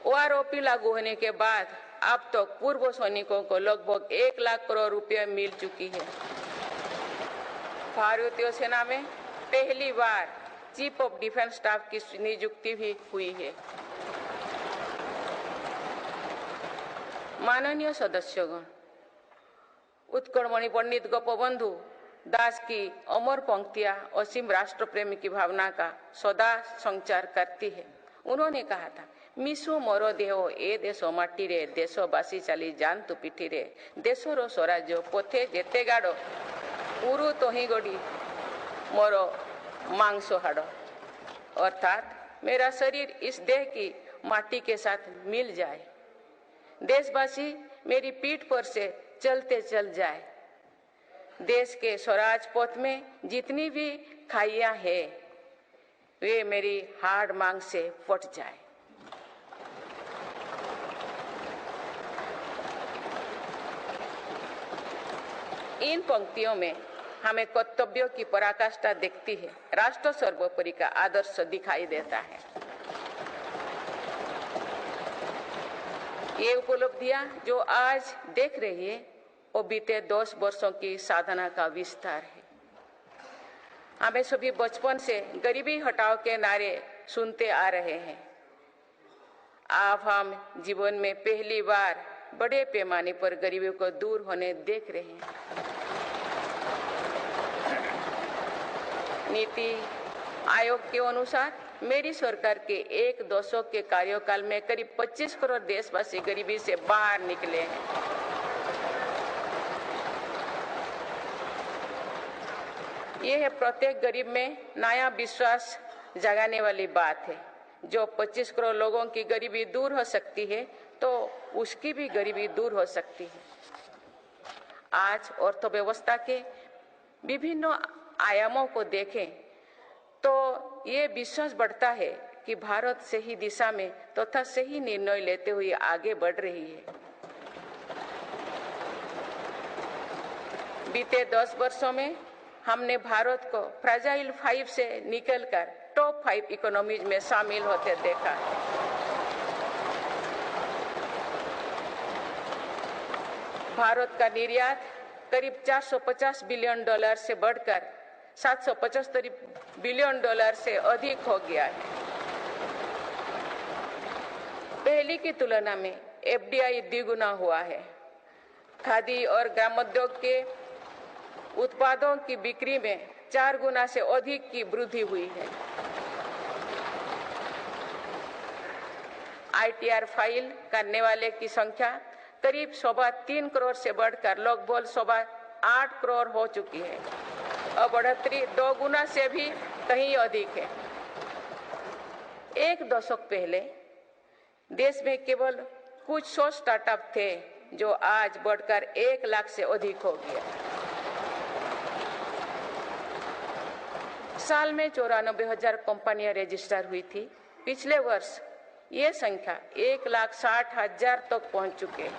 ओआरओपी लागू होने के बाद अब तो पूर्व सैनिकों को लगभग 1 लाख करोड़ रुपए मिल चुकी है। भारतीय सेना में पहली बार चीफ ऑफ डिफेंस स्टाफ की नियुक्ति भी हुई है। माननीय सदस्यगण, उत्कलमणि पंडित गोपबंधु दास की अमर पंक्तियां असीम राष्ट्र प्रेम की भावना का सदा संचार करती है। उन्होंने कहा था, मिशु मोर देह ए देश माटी रे, देशवासी चली जान तु पिठी रे, देशर स्वराज्य पथे जेते गाड़, उरु तोही गड़ी मोर मांस हाड़। अर्थात मेरा शरीर इस देह की माटी के साथ मिल जाए, देशवासी मेरी पीठ पर से चलते चल जाए, देश के स्वराज पथ में जितनी भी खाइयां हैं वे मेरी हाड़ मांग से फट जाए। इन पंक्तियों में हमें कर्तव्यों की पराकाष्ठा दिखती है। राष्ट्र सर्वोपरि का आदर्श दिखाई देता है। ये उपलब्धियां जो आज देख रही है वो बीते 10 वर्षों की साधना का विस्तार है। हमें सभी बचपन से गरीबी हटाओ के नारे सुनते आ रहे हैं। अब हम जीवन में पहली बार बड़े पैमाने पर गरीबी को दूर होने देख रहे हैं। नीति आयोग के अनुसार मेरी सरकार के 1 दशक के कार्यकाल में करीब 25 करोड़ देशवासी गरीबी से बाहर निकले हैं। यह है प्रत्येक गरीब में नया विश्वास जगाने वाली बात है। जो 25 करोड़ लोगों की गरीबी दूर हो सकती है तो उसकी भी गरीबी दूर हो सकती है। आज अर्थव्यवस्था के विभिन्न आयामों को देखें तो ये विश्वास बढ़ता है कि भारत सही दिशा में तथा सही निर्णय लेते हुए आगे बढ़ रही है। बीते 10 वर्षों में हमने भारत को फ्रेजाइल 5 से निकलकर टॉप 5 इकोनॉमीज में शामिल होते देखा है। भारत का निर्यात करीब $450 बिलियन से बढ़कर $775 बिलियन से अधिक हो गया है। पहले की तुलना में एफडीआई द्विगुना हुआ है। खादी और ग्रामोद्योग के उत्पादों की बिक्री में 4 गुना से अधिक की वृद्धि हुई है। आईटीआर फाइल करने वाले की संख्या करीब 3.25 करोड़ से बढ़कर लगभग 8.25 करोड़ हो चुकी है और बढ़ोतरी 2 गुना से भी कहीं अधिक है। 1 दशक पहले देश में केवल कुछ 100 स्टार्टअप थे जो आज बढ़कर 1 लाख से अधिक हो गया। साल में 94,000 कंपनियां रजिस्टर हुई थी। पिछले वर्ष ये संख्या 1,60,000 तक पहुंच चुके।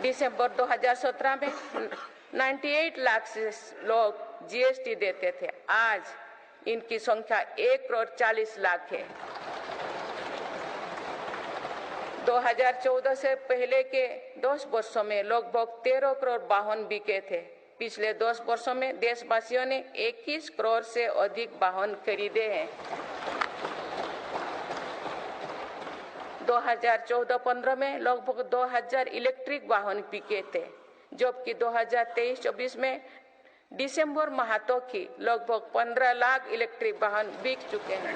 दिसंबर 2017 में 98 लाख से लोग जीएसटी देते थे। आज इनकी संख्या 1,40,00,000 है। 2014 से पहले के 10 वर्षों में लगभग 13 करोड़ वाहन बिके थे। पिछले 10 वर्षों में देशवासियों ने 21 करोड़ से अधिक वाहन खरीदे हैं। 2014-15 में लगभग 2000 इलेक्ट्रिक वाहन बिके थे, जबकि 2023-24 में दिसंबर माह तक ही लगभग 15 लाख इलेक्ट्रिक वाहन बिक चुके हैं।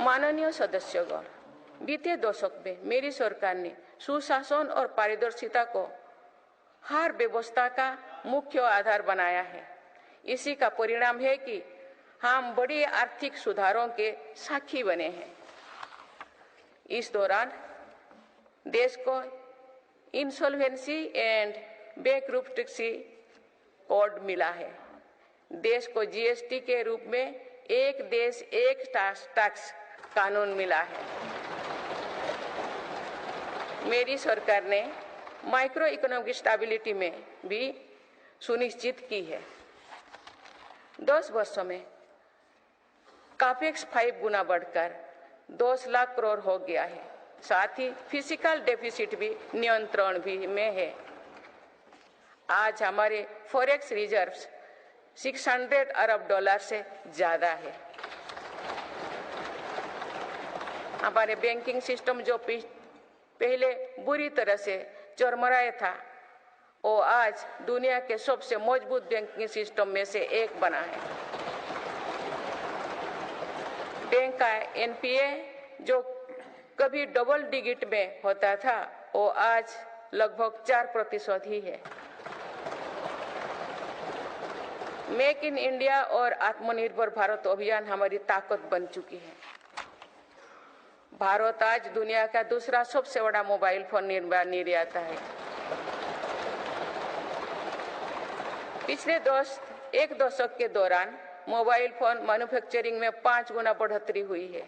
माननीय सदस्यगण, बीते दशक में मेरी सरकार ने सुशासन और पारदर्शिता को हर व्यवस्था का मुख्य आधार बनाया है। इसी का परिणाम है कि हम बड़े आर्थिक सुधारों के साक्षी बने हैं। इस दौरान देश को इंसॉल्वेंसी एंड बैंकरप्सी कोड मिला है। देश को जीएसटी के रूप में एक देश एक टैक्स कानून मिला है। मेरी सरकार ने माइक्रो इकोनॉमिक स्टेबिलिटी में भी सुनिश्चित की है। 10 वर्षों में कापेक्स 5 गुना बढ़कर 10 लाख करोड़ हो गया है। साथ ही फिजिकल डेफिसिट भी नियंत्रण भी में है। आज हमारे फॉरेक्स रिजर्व्स 600 अरब डॉलर से ज्यादा है। हमारे बैंकिंग सिस्टम जो पहले बुरी तरह से चरमराया था, वो आज दुनिया के सबसे मजबूत बैंकिंग सिस्टम में से एक बना है। बैंक का एनपीए जो कभी डबल डिजिट में होता था, वो आज लगभग 4% ही है। मेक इन इंडिया और आत्मनिर्भर भारत अभियान हमारी ताकत बन चुकी है। भारत आज दुनिया का दूसरा सबसे बड़ा मोबाइल फोन निर्माता है। पिछले एक दशक के दौरान मोबाइल फोन मैन्युफैक्चरिंग में 5 गुना बढ़ोतरी हुई है।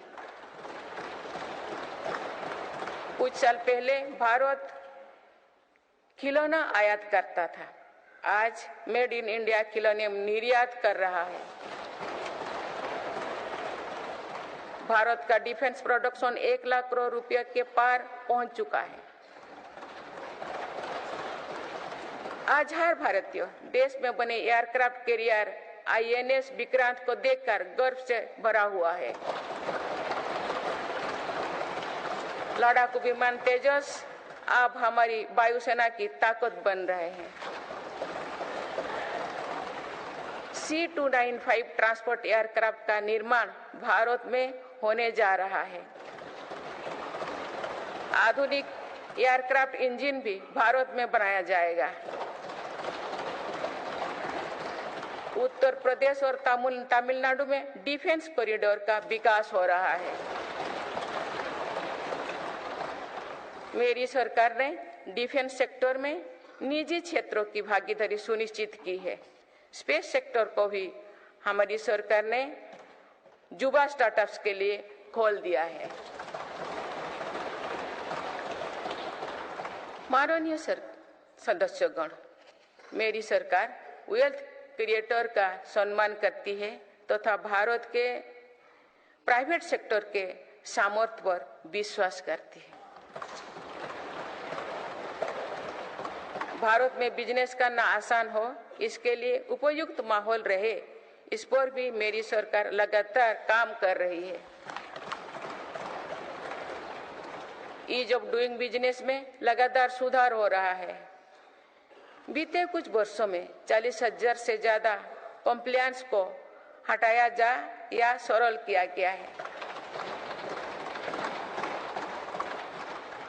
कुछ साल पहले भारत खिलौना आयात करता था, आज मेड इन इंडिया खिलौने निर्यात कर रहा है। भारत का डिफेंस प्रोडक्शन 1 लाख करोड़ रुपए के पार पहुंच चुका है। आज हर भारतीय देश में बने एयरक्राफ्ट कैरियर आईएनएस विक्रांत को देखकर गर्व से भरा हुआ है। लड़ाकू विमान तेजस अब हमारी वायुसेना की ताकत बन रहे हैं। C295 ट्रांसपोर्ट एयरक्राफ्ट का निर्माण भारत में होने जा रहा है। आधुनिक एयरक्राफ्ट इंजन भी भारत में बनाया जाएगा। उत्तर प्रदेश और तमिलनाडु में डिफेंस कॉरिडोर का विकास हो रहा है। मेरी सरकार ने डिफेंस सेक्टर में निजी क्षेत्रों की भागीदारी सुनिश्चित की है। स्पेस सेक्टर को भी हमारी सरकार ने युवा स्टार्टअप्स के लिए खोल दिया है। माननीय सदस्यगण, मेरी सरकार वेल्थ क्रिएटर का सम्मान करती है तथा भारत के प्राइवेट सेक्टर के सामर्थ्य पर विश्वास करती है। भारत में बिजनेस करना आसान हो, इसके लिए उपयुक्त माहौल रहे, इस पर भी मेरी सरकार लगातार काम कर रही है। ईज ऑफ डूइंग बिजनेस में लगातार सुधार हो रहा है। बीते कुछ वर्षों में 40,000 से ज्यादा कंप्लायंस को हटाया जा या सरल किया गया है।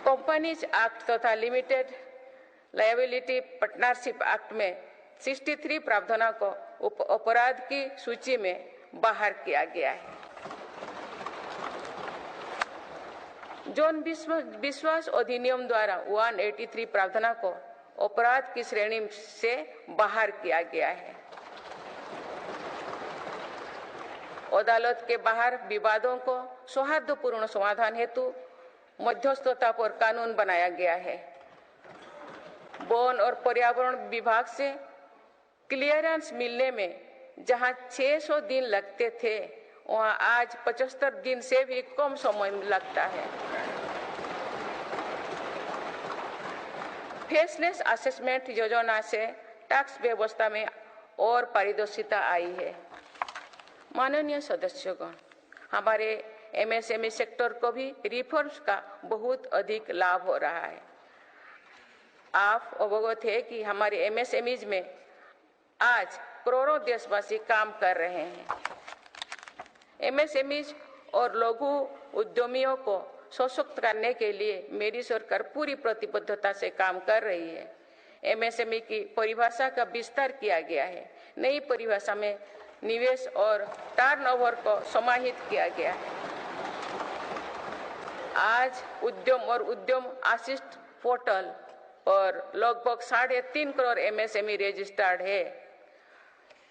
कंपनीज एक्ट तथा लिमिटेड लायबिलिटी पार्टनरशिप एक्ट में 63 प्रावधानों को अपराध की सूची में बाहर किया गया है। जौन विश्वास अधिनियम द्वारा 183 प्रावधानों को अपराध की श्रेणी से बाहर किया गया है। अदालत के बाहर विवादों को सौहार्दपूर्ण समाधान हेतु मध्यस्थता पर कानून बनाया गया है। वन और पर्यावरण विभाग से क्लियरेंस मिलने में जहां 600 दिन लगते थे, वहां आज 75 दिन से भी कम समय लगता है। फेसलेस असेसमेंट योजना से टैक्स व्यवस्था में और पारदर्शिता आई है। माननीय सदस्यगण, हमारे एमएसएमई सेक्टर को भी रिफॉर्म्स का बहुत अधिक लाभ हो रहा है। आप अवगत है कि हमारे एमएसएमईज में आज करोड़ों देशवासी काम कर रहे हैं। एमएसएमईज और लघु उद्यमियों को सशक्त करने के लिए मेरी सरकार पूरी प्रतिबद्धता से काम कर रही है। एमएसएमई की परिभाषा का विस्तार किया गया है। नई परिभाषा में निवेश और टर्नओवर को समाहित किया गया है। आज उद्यम और उद्यम असिस्ट पोर्टल और लगभग 3.5 करोड़ एमएसएमई रजिस्टर्ड है।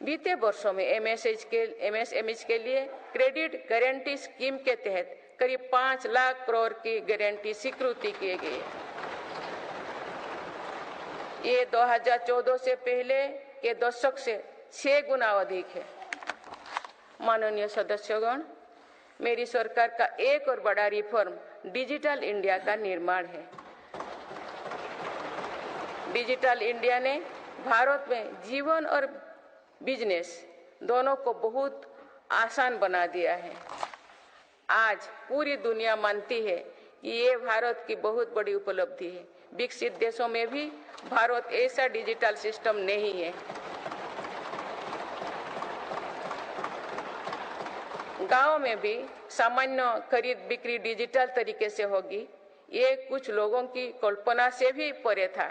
बीते वर्षों में एमएसएमईज के लिए क्रेडिट गारंटी स्कीम के तहत करीब 5 लाख करोड़ की गारंटी स्वीकृति की गई है। ये 2014 से पहले के दशक से 6 गुना अधिक है। माननीय सदस्यगण, मेरी सरकार का एक और बड़ा रिफॉर्म डिजिटल इंडिया का निर्माण है। डिजिटल इंडिया ने भारत में जीवन और बिजनेस दोनों को बहुत आसान बना दिया है। आज पूरी दुनिया मानती है कि ये भारत की बहुत बड़ी उपलब्धि है। विकसित देशों में भी भारत ऐसा डिजिटल सिस्टम नहीं है। गांव में भी सामान्य खरीद बिक्री डिजिटल तरीके से होगी, ये कुछ लोगों की कल्पना से भी परे था।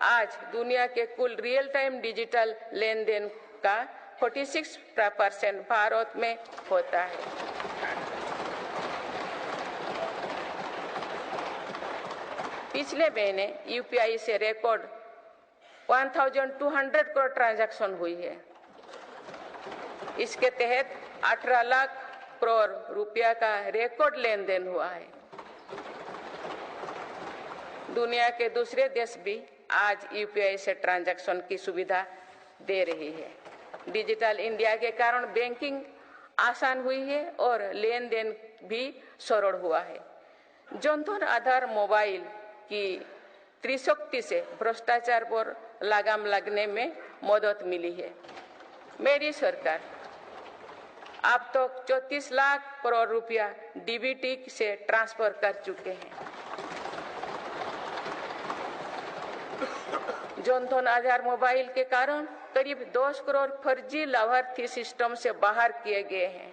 आज दुनिया के कुल रियल टाइम डिजिटल लेन देन का 46% भारत में होता है। पिछले महीने यूपीआई से रिकॉर्ड 1200 करोड़ ट्रांजैक्शन हुई है। इसके तहत 18 लाख करोड़ रुपया का रिकॉर्ड लेन देन हुआ है। दुनिया के दूसरे देश भी आज यूपीआई से ट्रांजैक्शन की सुविधा दे रही है। डिजिटल इंडिया के कारण बैंकिंग आसान हुई है और लेन देन भी सरल हुआ है। जनधन आधार मोबाइल की त्रिशक्ति से भ्रष्टाचार पर लगाम लगने में मदद मिली है। मेरी सरकार अब तक 34 लाख करोड़ रुपया डीबीटी से ट्रांसफर कर चुके हैं। जनधन आधार मोबाइल के कारण करीब 10 करोड़ फर्जी लाभार्थी सिस्टम से बाहर किए गए हैं।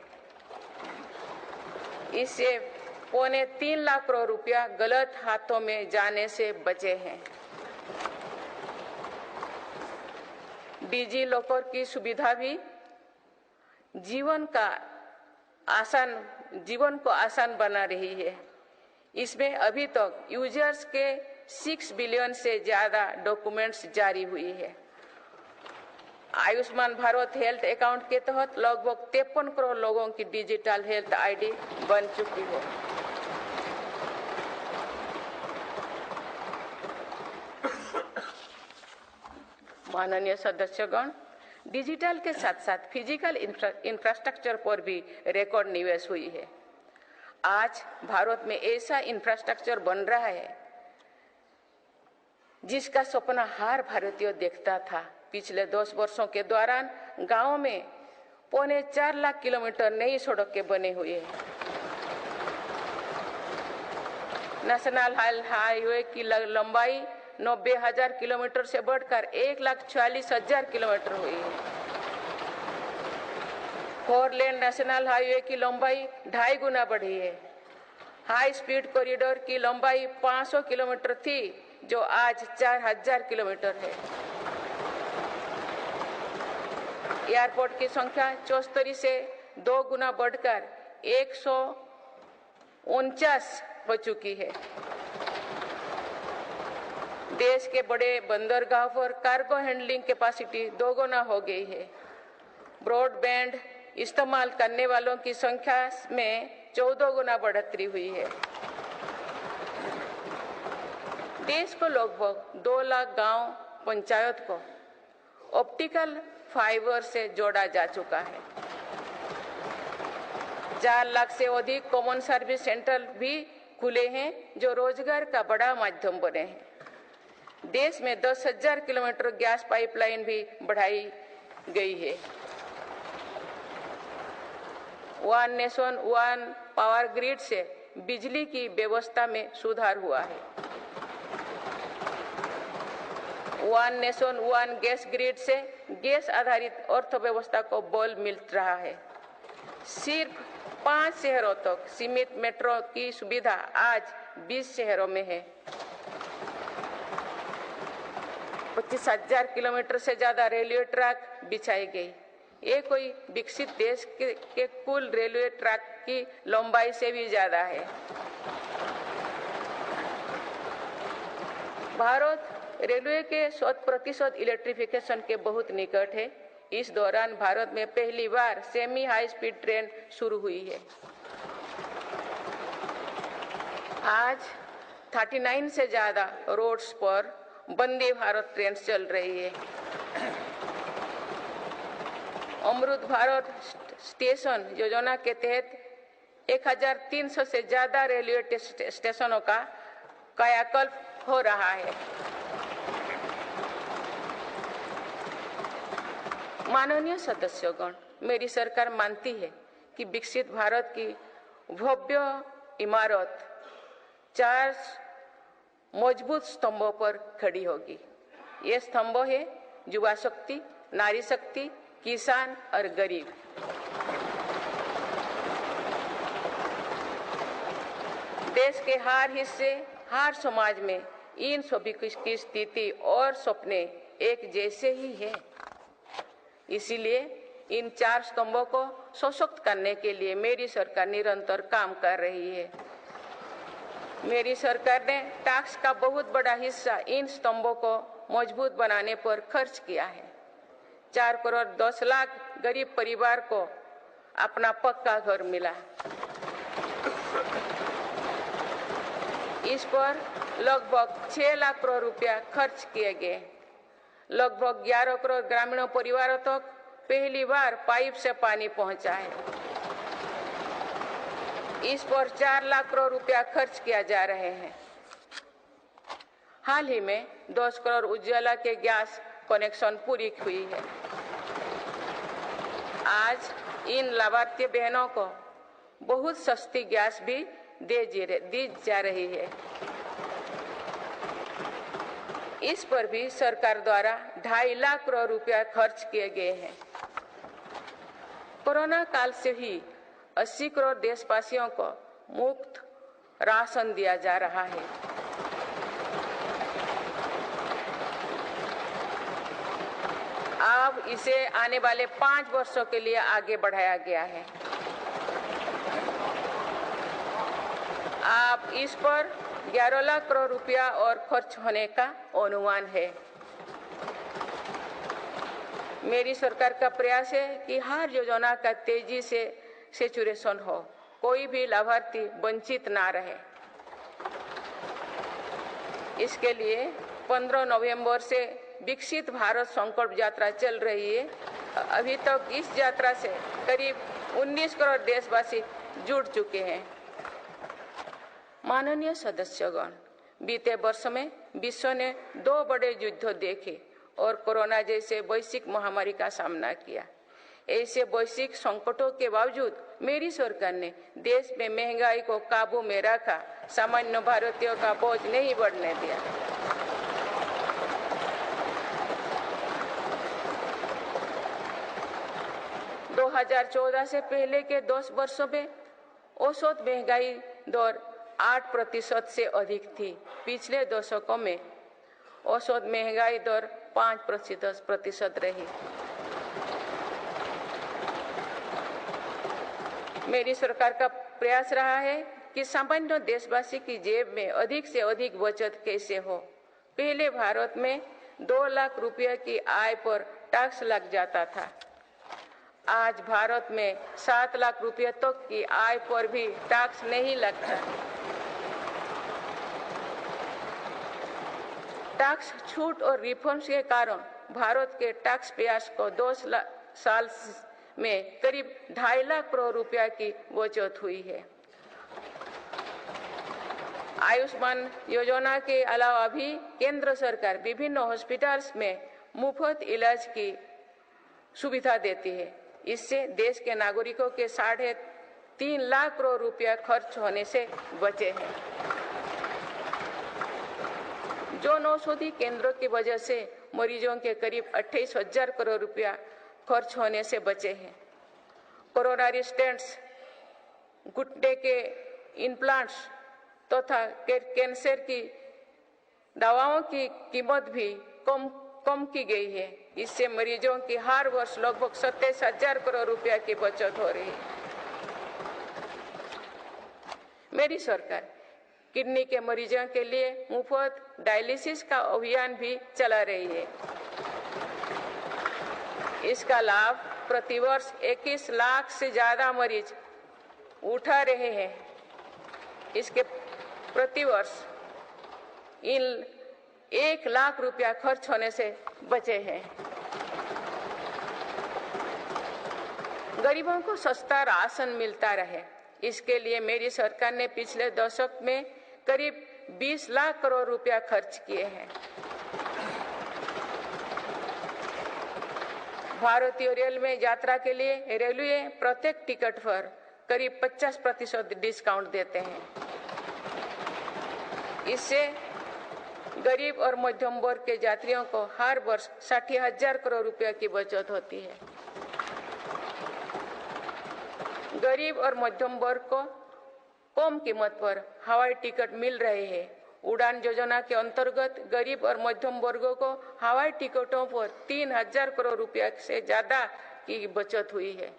इससे 3.25 लाख करोड़ रुपया गलत हाथों में जाने से बचे हैं। डिजी लॉकर की सुविधा भी जीवन को आसान बना रही है। इसमें अभी तक यूजर्स के 6 बिलियन से ज्यादा डॉक्यूमेंट्स जारी हुई है। आयुष्मान भारत हेल्थ अकाउंट के तहत लगभग 53 करोड़ लोगों की डिजिटल हेल्थ आईडी बन चुकी है। माननीय सदस्यगण, डिजिटल के साथ साथ फिजिकल इंफ्रास्ट्रक्चर पर भी रिकॉर्ड निवेश हुई है। आज भारत में ऐसा इंफ्रास्ट्रक्चर बन रहा है जिसका सपना हर भारतीय देखता था। पिछले 10 वर्षों के दौरान गांवों में 4.25 लाख किलोमीटर नई सड़कें बने हुए हैं। नेशनल हाईवे की लंबाई 90,000 किलोमीटर से बढ़कर 1,40,000 किलोमीटर हुई है। 4 लेन नेशनल हाईवे की लंबाई 2.5 गुना बढ़ी है। हाई स्पीड कॉरिडोर की लंबाई 500 किलोमीटर थी, जो आज 4,000 किलोमीटर है। एयरपोर्ट की संख्या 74 से 2 गुना बढ़कर 149 हो चुकी है। देश के बड़े बंदरगाह पर कार्गो हैंडलिंग कैपेसिटी 2 गुना हो गई है। ब्रॉडबैंड इस्तेमाल करने वालों की संख्या में 14 गुना बढ़ोतरी हुई है। देश को लगभग 2 लाख गांव पंचायत को ऑप्टिकल फाइबर से जोड़ा जा चुका है। 4 लाख से अधिक कॉमन सर्विस सेंटर भी खुले हैं, जो रोजगार का बड़ा माध्यम बने हैं। देश में 10,000 किलोमीटर गैस पाइपलाइन भी बढ़ाई गई है। One nation one power grid से बिजली की व्यवस्था में सुधार हुआ है। One nation one gas grid से गैस आधारित अर्थव्यवस्था को बल मिल रहा है। सिर्फ 5 शहरों तक सीमित मेट्रो की सुविधा आज 20 शहरों में है। 25,000 किलोमीटर से ज्यादा रेलवे ट्रैक बिछाई गई। ये कोई विकसित देश के कुल रेलवे ट्रैक की लंबाई से भी ज्यादा है। भारत रेलवे के 100% इलेक्ट्रिफिकेशन के बहुत निकट है। इस दौरान भारत में पहली बार सेमी हाई स्पीड ट्रेन शुरू हुई है। आज 39 से ज्यादा रोड्स पर वंदे भारत ट्रेन चल रही है। अमृत भारत स्टेशन योजना के तहत 1300 से ज्यादा रेलवे स्टेशनों का कायाकल्प हो रहा है। माननीय सदस्यगण, मेरी सरकार मानती है कि विकसित भारत की भव्य इमारत 4 मजबूत स्तंभों पर खड़ी होगी। ये स्तंभ है युवा शक्ति, नारी शक्ति, किसान और गरीब। देश के हर हिस्से, हर समाज में इन सभी की स्थिति और सपने एक जैसे ही हैं। इसीलिए इन 4 स्तंभों को सशक्त करने के लिए मेरी सरकार निरंतर काम कर रही है। मेरी सरकार ने टैक्स का बहुत बड़ा हिस्सा इन स्तंभों को मजबूत बनाने पर खर्च किया है। 4 करोड़ 10 लाख गरीब परिवार को अपना पक्का घर मिला। इस पर लगभग 6 लाख करोड़ रुपया खर्च किए गए। लगभग 11 करोड़ ग्रामीण परिवारों तक पहली बार पाइप से पानी पहुंचा है। इस पर 4 लाख करोड़ रुपया खर्च किया जा रहे हैं। हाल ही में 10 करोड़ उज्ज्वला के गैस कनेक्शन पूरी हुई है। आज इन लाभार्थी बहनों को बहुत सस्ती गैस भी दी जा रही है। इस पर भी सरकार द्वारा 2.5 लाख करोड़ रुपया खर्च किए गए हैं। कोरोना काल से ही 80 करोड़ देशवासियों को मुफ्त राशन दिया जा रहा है। अब इसे आने वाले 5 वर्षों के लिए आगे बढ़ाया गया है। अब इस पर 11 लाख करोड़ रुपया और खर्च होने का अनुमान है। मेरी सरकार का प्रयास है कि हर योजना का तेजी से सैचुरेशन हो, कोई भी लाभार्थी वंचित ना रहे। इसके लिए 15 नवंबर से विकसित भारत संकल्प यात्रा चल रही है। अभी तक इस यात्रा से करीब 19 करोड़ देशवासी जुड़ चुके हैं। माननीय सदस्यगण, बीते वर्ष में विश्व ने 2 बड़े युद्ध देखे और कोरोना जैसे वैश्विक महामारी का सामना किया। ऐसे वैश्विक संकटों के बावजूद मेरी सरकार ने देश में महंगाई को काबू में रखा, सामान्य भारतीयों का बोझ नहीं बढ़ने दिया। दो 2014 से पहले के 10 वर्षों में औसत महंगाई दर 8% से अधिक थी। पिछले दशकों में औसत महंगाई दर 5% रही। मेरी सरकार का प्रयास रहा है कि सामान्य देशवासी की जेब में अधिक से अधिक बचत कैसे हो। पहले भारत में 2 लाख रुपए की आय पर टैक्स लग जाता था। आज भारत में 7 लाख रुपए तक की आय पर भी टैक्स नहीं लगता। टैक्स छूट और रिफंड्स के कारण भारत के टैक्स पेयर्स को 2 साल में करीब 2.5 लाख करोड़ रुपया की बचत हुई है। आयुष्मान योजना के अलावा भी केंद्र सरकार विभिन्न हॉस्पिटल्स में मुफ्त इलाज की सुविधा देती है। इससे देश के नागरिकों के 3.5 लाख करोड़ रुपया खर्च होने से बचे हैं। जन औषधि केंद्रों की वजह से मरीजों के करीब 28,000 करोड़ रुपया खर्च होने से बचे हैं। कोरोनरी स्टेंट्स, घुटने के इम्प्लांट्स तथा कैंसर की दवाओं की कीमत भी कम की गई है। इससे मरीजों की हर वर्ष लगभग 27,000 करोड़ रुपया की बचत हो रही है। मेरी सरकार किडनी के मरीजों के लिए मुफ्त डायलिसिस का अभियान भी चला रही है। इसका लाभ प्रतिवर्ष 21 लाख से ज्यादा मरीज उठा रहे हैं। इसके प्रतिवर्ष इन 1 लाख रुपया खर्च होने से बचे हैं। गरीबों को सस्ता राशन मिलता रहे, इसके लिए मेरी सरकार ने पिछले दशक में करीब 20 लाख करोड़ रुपया खर्च किए हैं। भारतीय रेल में यात्रा के लिए रेलवे प्रत्येक टिकट पर करीब 50% डिस्काउंट देते हैं। इससे गरीब और मध्यम वर्ग के यात्रियों को हर वर्ष 60,000 करोड़ रुपए की बचत होती है। गरीब और मध्यम वर्ग को कम कीमत पर हवाई टिकट मिल रहे हैं। उड़ान योजना के अंतर्गत गरीब और मध्यम वर्गों को हवाई टिकटों पर 3,000 करोड़ रुपए से ज्यादा की बचत हुई है।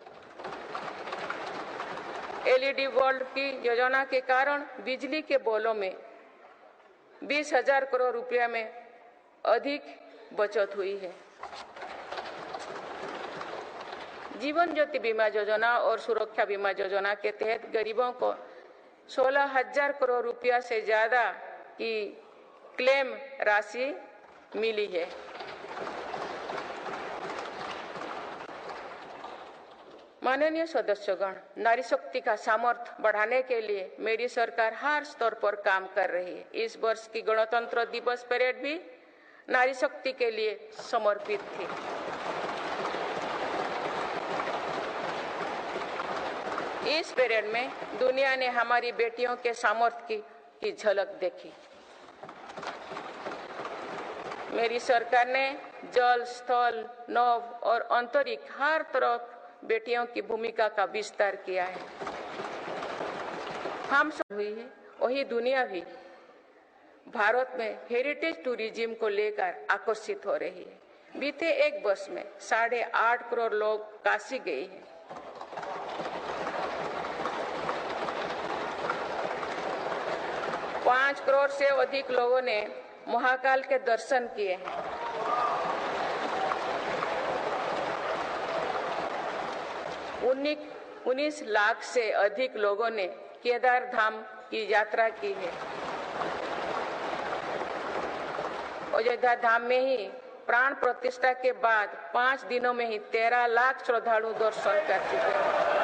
LED बल्ब की योजना के कारण बिजली के बिलों में 20,000 करोड़ रुपया में अधिक बचत हुई है। जीवन ज्योति बीमा योजना और सुरक्षा बीमा योजना के तहत गरीबों को 16,000 करोड़ रुपया से ज्यादा की क्लेम राशि मिली है। माननीय सदस्यगण, नारी शक्ति का सामर्थ्य बढ़ाने के लिए मेरी सरकार हर स्तर पर काम कर रही है। इस वर्ष की गणतंत्र दिवस परेड भी नारी शक्ति के लिए समर्पित थी। इस परेड में दुनिया ने हमारी बेटियों के सामर्थ्य की झलक देखी। मेरी सरकार ने जल, स्थल, नभ और अंतरिक्ष हर तरफ बेटियों की भूमिका का विस्तार किया है। हम सब हुई है, वही दुनिया भी भारत में हेरिटेज टूरिज्म को लेकर आकर्षित हो रही है। बीते एक वर्ष में 8.5 करोड़ लोग काशी गए हैं। पाँच करोड़ से अधिक लोगों ने महाकाल के दर्शन किए हैं। उन्नीस लाख से अधिक लोगों ने केदार धाम की यात्रा की है। अयोध्या धाम में ही प्राण प्रतिष्ठा के बाद 5 दिनों में ही 13 लाख श्रद्धालु दर्शन कर चुके हैं।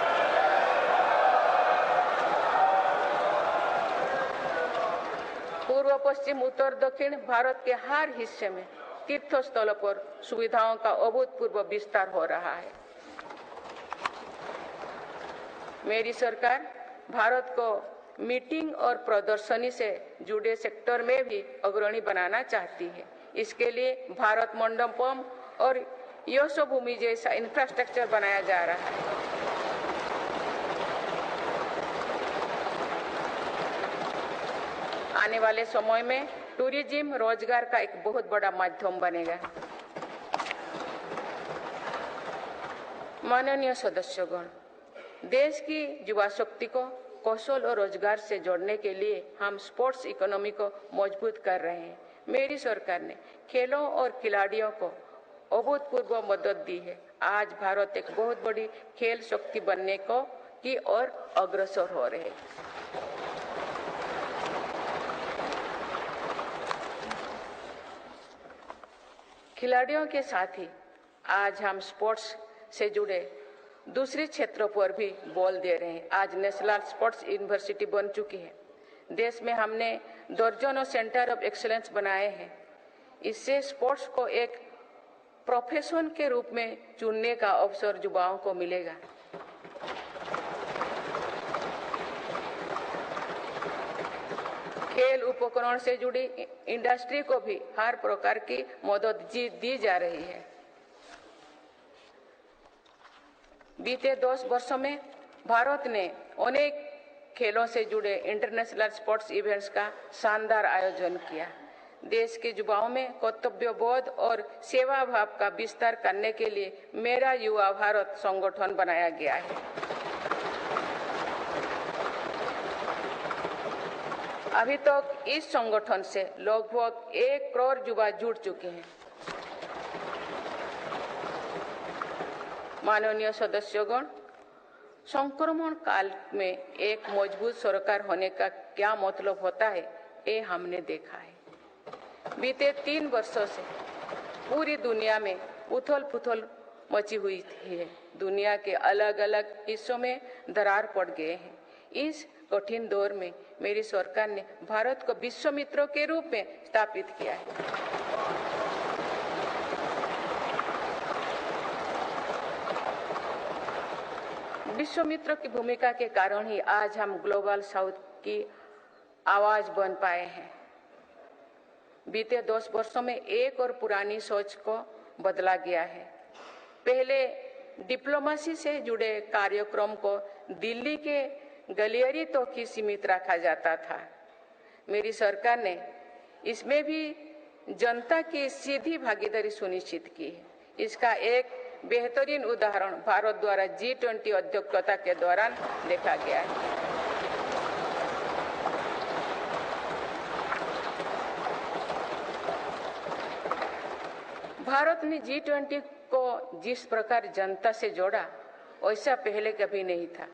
पूर्व, पश्चिम, उत्तर, दक्षिण भारत के हर हिस्से में तीर्थ स्थलों पर सुविधाओं का अभूतपूर्व विस्तार हो रहा है। मेरी सरकार भारत को मीटिंग और प्रदर्शनी से जुड़े सेक्टर में भी अग्रणी बनाना चाहती है। इसके लिए भारत मंडपम और यशोभूमि जैसा इंफ्रास्ट्रक्चर बनाया जा रहा है। आने वाले समय में टूरिज्म रोजगार का एक बहुत बड़ा माध्यम बनेगा। माननीय सदस्यगण, देश की युवा शक्ति को कौशल और रोजगार से जोड़ने के लिए हम स्पोर्ट्स इकोनॉमी को मजबूत कर रहे हैं। मेरी सरकार ने खेलों और खिलाड़ियों को अभूतपूर्व मदद दी है। आज भारत एक बहुत बड़ी खेल शक्ति बनने की ओर अग्रसर हो रहे हैं। खिलाड़ियों के साथ ही आज हम स्पोर्ट्स से जुड़े दूसरे क्षेत्रों पर भी बल दे रहे हैं। आज नेशनल स्पोर्ट्स यूनिवर्सिटी बन चुकी है। देश में हमने दर्जनों सेंटर ऑफ एक्सीलेंस बनाए हैं। इससे स्पोर्ट्स को एक प्रोफेशन के रूप में चुनने का अवसर युवाओं को मिलेगा। खेल उपकरण से जुड़ी इंडस्ट्री को भी हर प्रकार की मदद दी जा रही है। बीते 10 वर्षों में भारत ने अनेक खेलों से जुड़े इंटरनेशनल स्पोर्ट्स इवेंट्स का शानदार आयोजन किया। देश के युवाओं में कर्तव्यबोध और सेवा भाव का विस्तार करने के लिए मेरा युवा भारत संगठन बनाया गया है। अभी तक इस संगठन से लगभग 1 करोड़ युवा जुड़ चुके हैं। माननीय सदस्यगण, संक्रमण काल में एक मजबूत सरकार होने का क्या मतलब होता है, ये हमने देखा है। बीते 3 वर्षों से पूरी दुनिया में उथल-पुथल मची हुई है। दुनिया के अलग अलग हिस्सों में दरार पड़ गए हैं। इस कठिन दौर में मेरी सरकार ने भारत को विश्व मित्रों के रूप में स्थापित किया है। विश्व मित्रों की भूमिका के कारण ही आज हम ग्लोबल साउथ की आवाज बन पाए हैं। बीते 10 वर्षों में एक और पुरानी सोच को बदला गया है। पहले डिप्लोमेसी से जुड़े कार्यक्रम को दिल्ली के गलियारे तक ही सीमित रखा जाता था। मेरी सरकार ने इसमें भी जनता की सीधी भागीदारी सुनिश्चित की है। इसका एक बेहतरीन उदाहरण भारत द्वारा G20 अध्यक्षता के दौरान देखा गया है। भारत ने G20 को जिस प्रकार जनता से जोड़ा, वैसा पहले कभी नहीं था।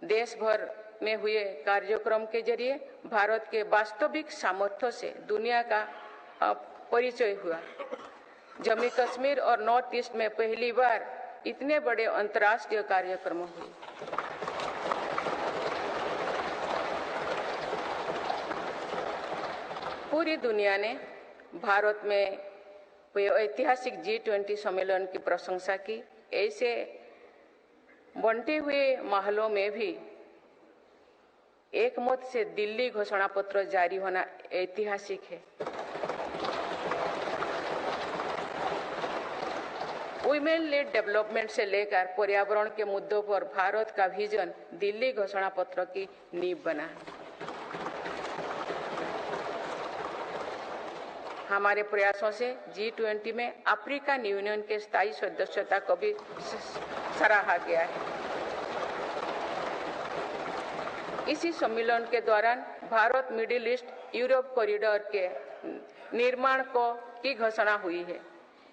देश भर में हुए कार्यक्रम के जरिए भारत के वास्तविक सामर्थ्य से दुनिया का परिचय हुआ। जम्मू कश्मीर और नॉर्थ ईस्ट में पहली बार इतने बड़े अंतर्राष्ट्रीय कार्यक्रम हुए। पूरी दुनिया ने भारत में ऐतिहासिक G20 सम्मेलन की प्रशंसा की। ऐसे बंटे हुए माहौलों में भी एक मत से दिल्ली घोषणा पत्र जारी होना ऐतिहासिक है। वुमेन लेड डेवलपमेंट से लेकर पर्यावरण के मुद्दों पर भारत का विजन दिल्ली घोषणा पत्र की नींव बना। हमारे प्रयासों से G20 में अफ्रीकन यूनियन के स्थायी सदस्यता को भी सराहा गया है। इसी सम्मेलन के दौरान Bharat middle east Europe corridor के निर्माण की घोषणा हुई है।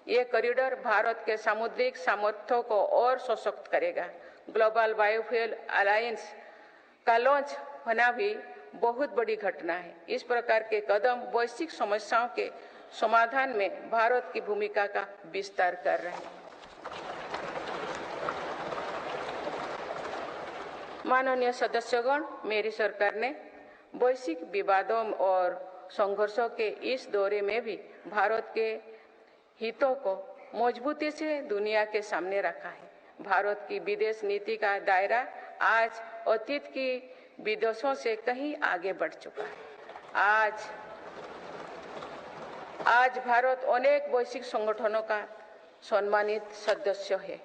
ये कॉरिडोर भारत के सामुद्रिक सामर्थ्यों को और सशक्त करेगा। ग्लोबल बायोफ्यूल अलायंस का लॉन्च होना भी बहुत बड़ी घटना है। इस प्रकार के कदम वैश्विक समस्याओं के समाधान में भारत की भूमिका का विस्तार कर रहे हैं। माननीय सदस्यगण, मेरी सरकार ने वैश्विक विवादों और संघर्षों के इस दौरे में भी भारत के हितों को मजबूती से दुनिया के सामने रखा है। भारत की विदेश नीति का दायरा आज अतीत की विदेशों से कहीं आगे बढ़ चुका है। आज भारत अनेक वैश्विक संगठनों का सम्मानित सदस्य है।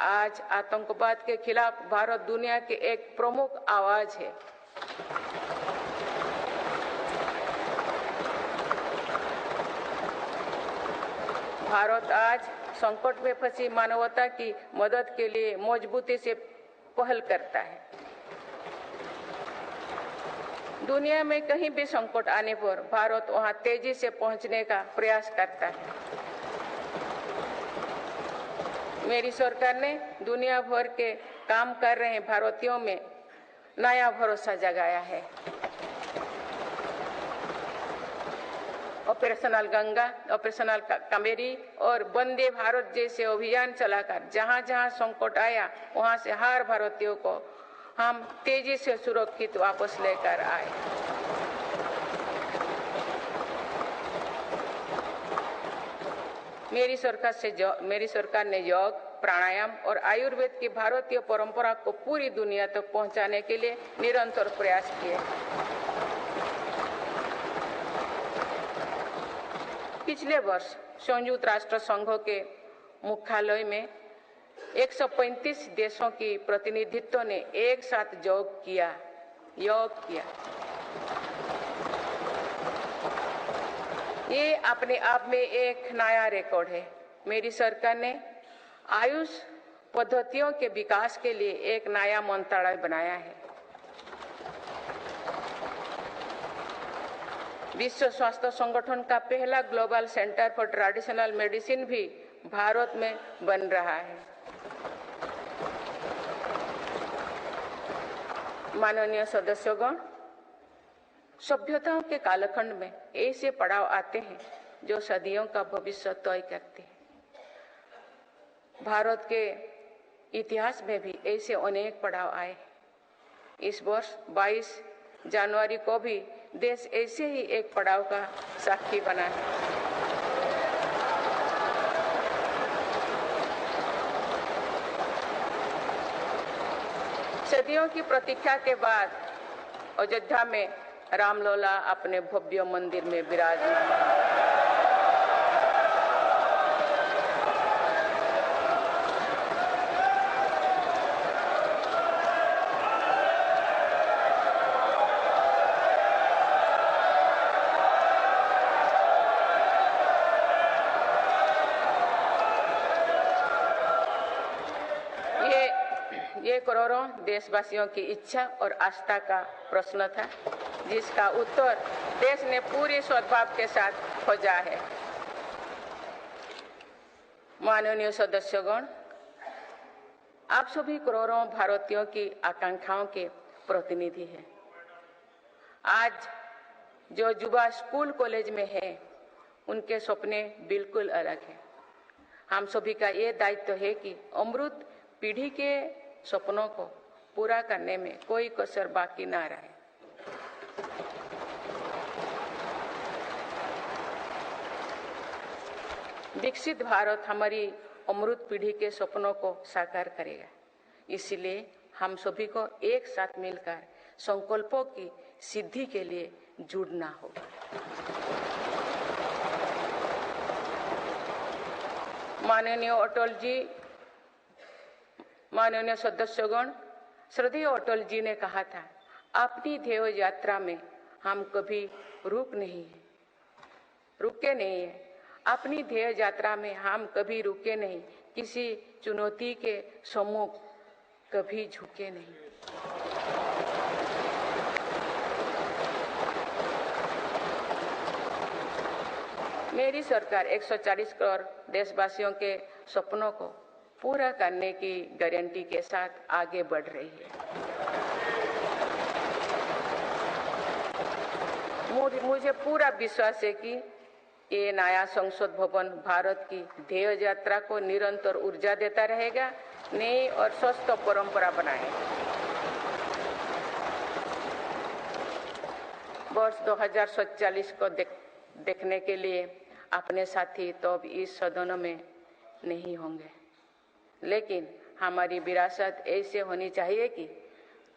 आज आतंकवाद के खिलाफ भारत दुनिया के एक प्रमुख आवाज है। भारत आज संकट में फंसी मानवता की मदद के लिए मजबूती से पहल करता है। दुनिया में कहीं भी संकट आने पर भारत वहां तेजी से पहुंचने का प्रयास करता है। मेरी सरकार ने दुनिया भर के काम कर रहे भारतीयों में नया भरोसा जगाया है। ऑपरेशनल गंगा, ऑपरेशनल कावेरी और वंदे भारत जैसे अभियान चलाकर जहां जहां संकट आया वहां से हर भारतीयों को हम तेजी से सुरक्षित वापस लेकर आए। मेरी सरकार ने योग, प्राणायाम और आयुर्वेद की भारतीय परंपरा को पूरी दुनिया तक पहुंचाने के लिए निरंतर प्रयास किए। पिछले वर्ष संयुक्त राष्ट्र संघ के मुख्यालय में 135 देशों की प्रतिनिधित्व ने एक साथ योग किया। ये अपने आप में एक नया रिकॉर्ड है। मेरी सरकार ने आयुष पद्धतियों के विकास के लिए एक नया मंत्रालय बनाया है। विश्व स्वास्थ्य संगठन का पहला global centre for traditional medicine भी भारत में बन रहा है। माननीय सदस्यगण, सभ्यताओं के कालखंड में ऐसे पड़ाव आते हैं जो सदियों का भविष्य तय करते हैं। भारत के इतिहास में भी ऐसे अनेक पड़ाव आए। इस वर्ष 22 जनवरी को भी देश ऐसे ही एक पड़ाव का साक्षी बना है। सदियों की प्रतीक्षा के बाद अयोध्या में रामलला अपने भव्य मंदिर में विराजमान। ये करोड़ों देशवासियों की इच्छा और आस्था का प्रश्न था, जिसका उत्तर देश ने पूरे सद्भाव के साथ खोजा है। माननीय सदस्यगण, आप सभी करोड़ों भारतीयों की आकांक्षाओं के प्रतिनिधि हैं। आज जो युवा स्कूल कॉलेज में है, उनके सपने बिल्कुल अलग हैं। हम सभी का ये दायित्व है कि अमृत पीढ़ी के सपनों को पूरा करने में कोई कसर बाकी ना रहे। विकसित भारत हमारी अमृत पीढ़ी के सपनों को साकार करेगा। इसलिए हम सभी को एक साथ मिलकर संकल्पों की सिद्धि के लिए जुड़ना होगा। माननीय सदस्यगण, श्रद्धेय अटल जी ने कहा था, अपनी ध्येय यात्रा में हम कभी रुके नहीं है। अपनी ध्येय यात्रा में हम कभी रुके नहीं, किसी चुनौती के सम्मुख कभी झुके नहीं। मेरी सरकार 140 करोड़ देशवासियों के सपनों को पूरा करने की गारंटी के साथ आगे बढ़ रही है। मुझे पूरा विश्वास है कि ये नया संसद भवन भारत की ध्येय यात्रा को निरंतर ऊर्जा देता रहेगा, नई और स्वस्थ परंपरा बनाएगा। वर्ष 2047 को देखने के लिए अपने साथी तो अब इस सदन में नहीं होंगे, लेकिन हमारी विरासत ऐसे होनी चाहिए कि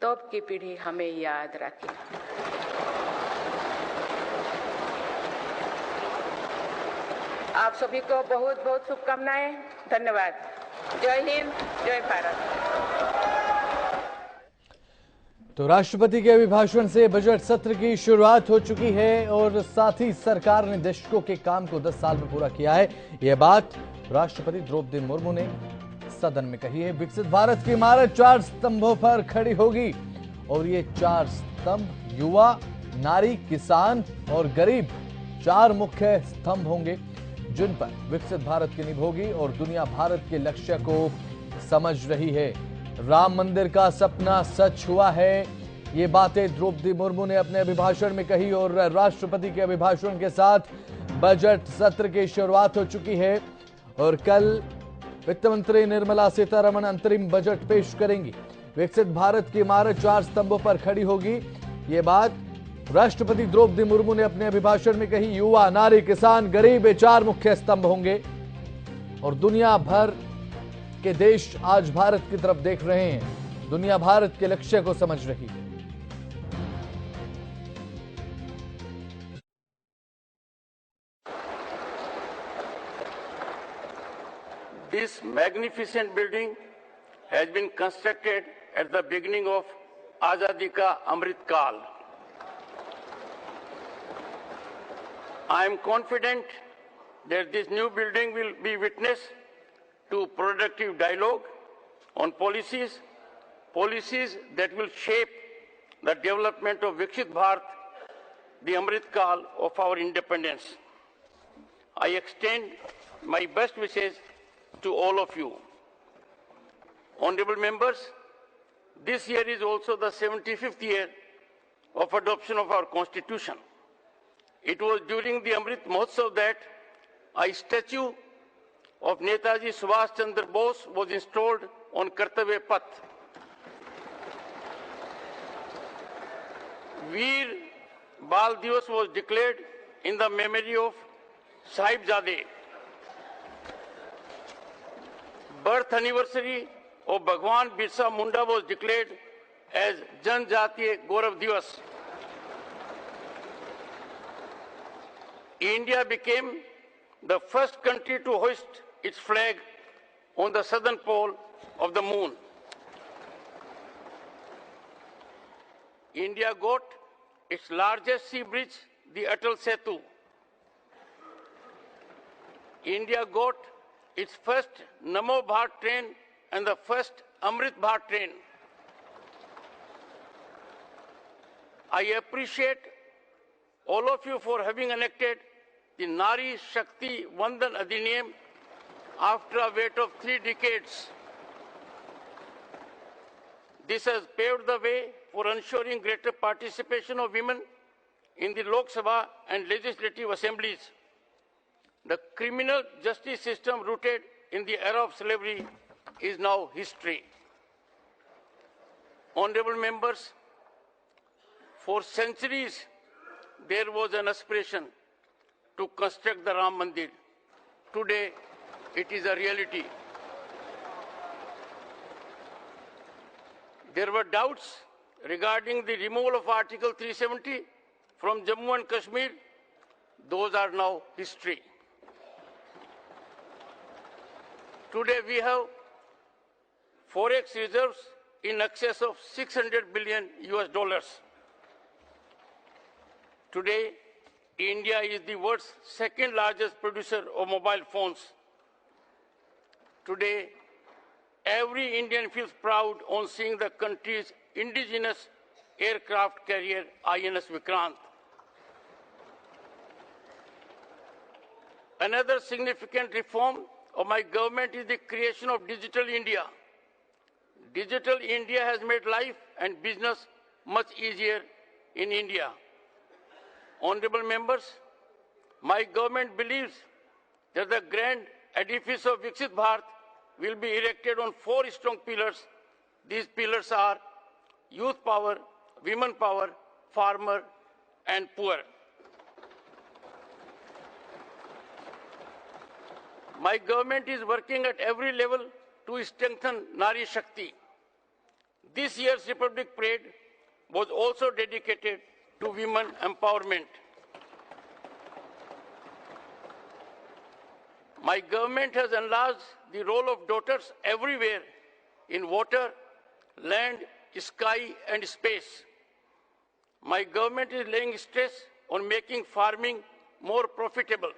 तब की पीढ़ी हमें याद रखे। आप सभी को बहुत बहुत शुभकामनाएं। धन्यवाद। जय हिंद, जय भारत। तो राष्ट्रपति के अभिभाषण से बजट सत्र की शुरुआत हो चुकी है और साथ ही सरकार ने दशकों के काम को 10 साल में पूरा किया है। यह बात राष्ट्रपति द्रौपदी मुर्मू ने सदन में कही है। विकसित भारत की इमारत 4 स्तंभों पर खड़ी होगी और ये 4 स्तंभ युवा, नारी, किसान और गरीब 4 मुख्य स्तंभ होंगे, जिन पर विकसित भारत की नींव होगी और दुनिया भारत के लक्ष्य को समझ रही है। राम मंदिर का सपना सच हुआ है, ये बातें द्रौपदी मुर्मू ने अपने अभिभाषण में कही और राष्ट्रपति के अभिभाषण के साथ बजट सत्र की शुरुआत हो चुकी है और कल वित्त मंत्री निर्मला सीतारमण अंतरिम बजट पेश करेंगी। विकसित भारत की इमारत 4 स्तंभों पर खड़ी होगी, ये बात राष्ट्रपति द्रौपदी मुर्मू ने अपने अभिभाषण में कही। युवा, नारी, किसान, गरीब, ये 4 मुख्य स्तंभ होंगे और दुनिया भर के देश आज भारत की तरफ देख रहे हैं, दुनिया भारत के लक्ष्य को समझ रही है। This magnificent building has been constructed at the beginning of Azadi Ka Amrit Kaal. I am confident that this new building will be witness to productive dialogue on policies that will shape the development of Viksit Bharat, the Amrit Kaal of our independence. I extend my best wishes to all of you. Honorable members, this year is also the 75th year of adoption of our Constitution. It was during the Amrit Mahotsav that a statue of Netaji Subhash Chandra Bose was installed on Kartavya Path. Veer Bal Divas was declared in the memory of Sahibzade. Birth anniversary of Bhagwan Birsa Munda was declared as Janjatiya Gaurav Divas. India became the first country to hoist its flag on the southern pole of the moon. India got its largest sea bridge, the Atal Setu. India got its first Namo Bharat train and the first Amrit Bharat train. I appreciate all of you for having enacted the Nari Shakti Vandan Adhiniyam after a wait of 3 decades. This has paved the way for ensuring greater participation of women in the Lok Sabha and legislative assemblies. The criminal justice system rooted in the era of slavery is now history. Honorable members, for centuries there was an aspiration to construct the Ram Mandir. Today it is a reality. There were doubts regarding the removal of Article 370 from Jammu and Kashmir. Those are now history. Today we have forex reserves in excess of $600 billion US. Today, India is the world's second largest producer of mobile phones. Today, every Indian feels proud on seeing the country's indigenous aircraft carrier INS Vikrant. Another significant reform of my government is the creation of Digital India. Digital India has made life and business much easier in India. Honorable members, my government believes that the grand edifice of Viksit Bharat will be erected on 4 strong pillars. These pillars are youth power, women power, farmer, and poor. My government is working at every level to strengthen Nari Shakti. This year's Republic Parade was also dedicated to women empowerment. My government has enlarged the role of daughters everywhere in water, land, sky, and space. My government is laying stress on making farming more profitable.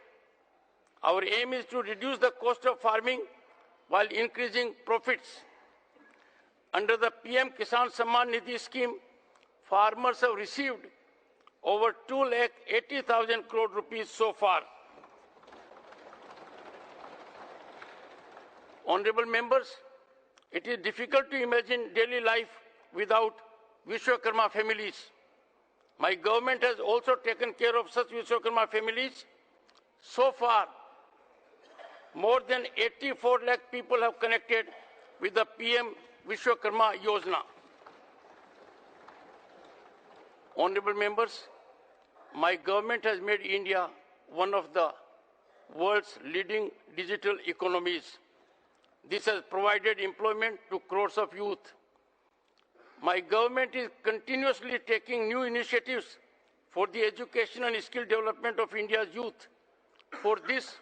Our aim is to reduce the cost of farming while increasing profits. Under the PM Kisan Samman Nidhi scheme, farmers have received over 2,80,000 crore rupees so far. Honorable members, it is difficult to imagine daily life without Vishwakarma families. My government has also taken care of such Vishwakarma families. So far, more than 84 lakh people have connected with the PM Vishwakarma Yojana. Honorable members, my government has made India one of the world's leading digital economies. This has provided employment to crores of youth. My government is continuously taking new initiatives for the education and skill development of India's youth. For this,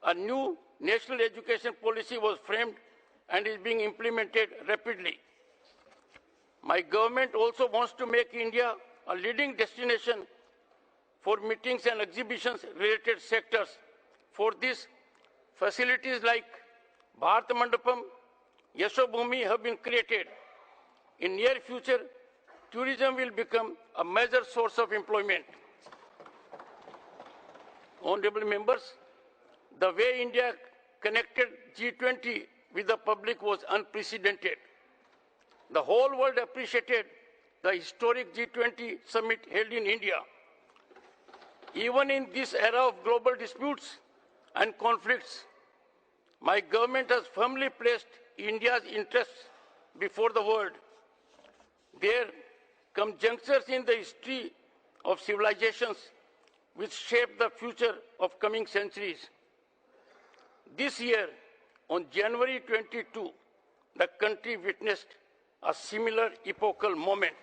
a new national education policy was framed and is being implemented rapidly. My government also wants to make India a leading destination for meetings and exhibitions related sectors. For this, facilities like Bharat Mandapam, Yashobhumi have been created. In near future, tourism will become a major source of employment. Honorable members, the way India connected G20 with the public was unprecedented. The whole world appreciated the historic G20 summit held in India. Even in this era of global disputes and conflicts, my government has firmly placed India's interests before the world. There, come junctures in the history of civilizations which shape the future of coming centuries. This year, on January 22, the country witnessed a similar epochal moment.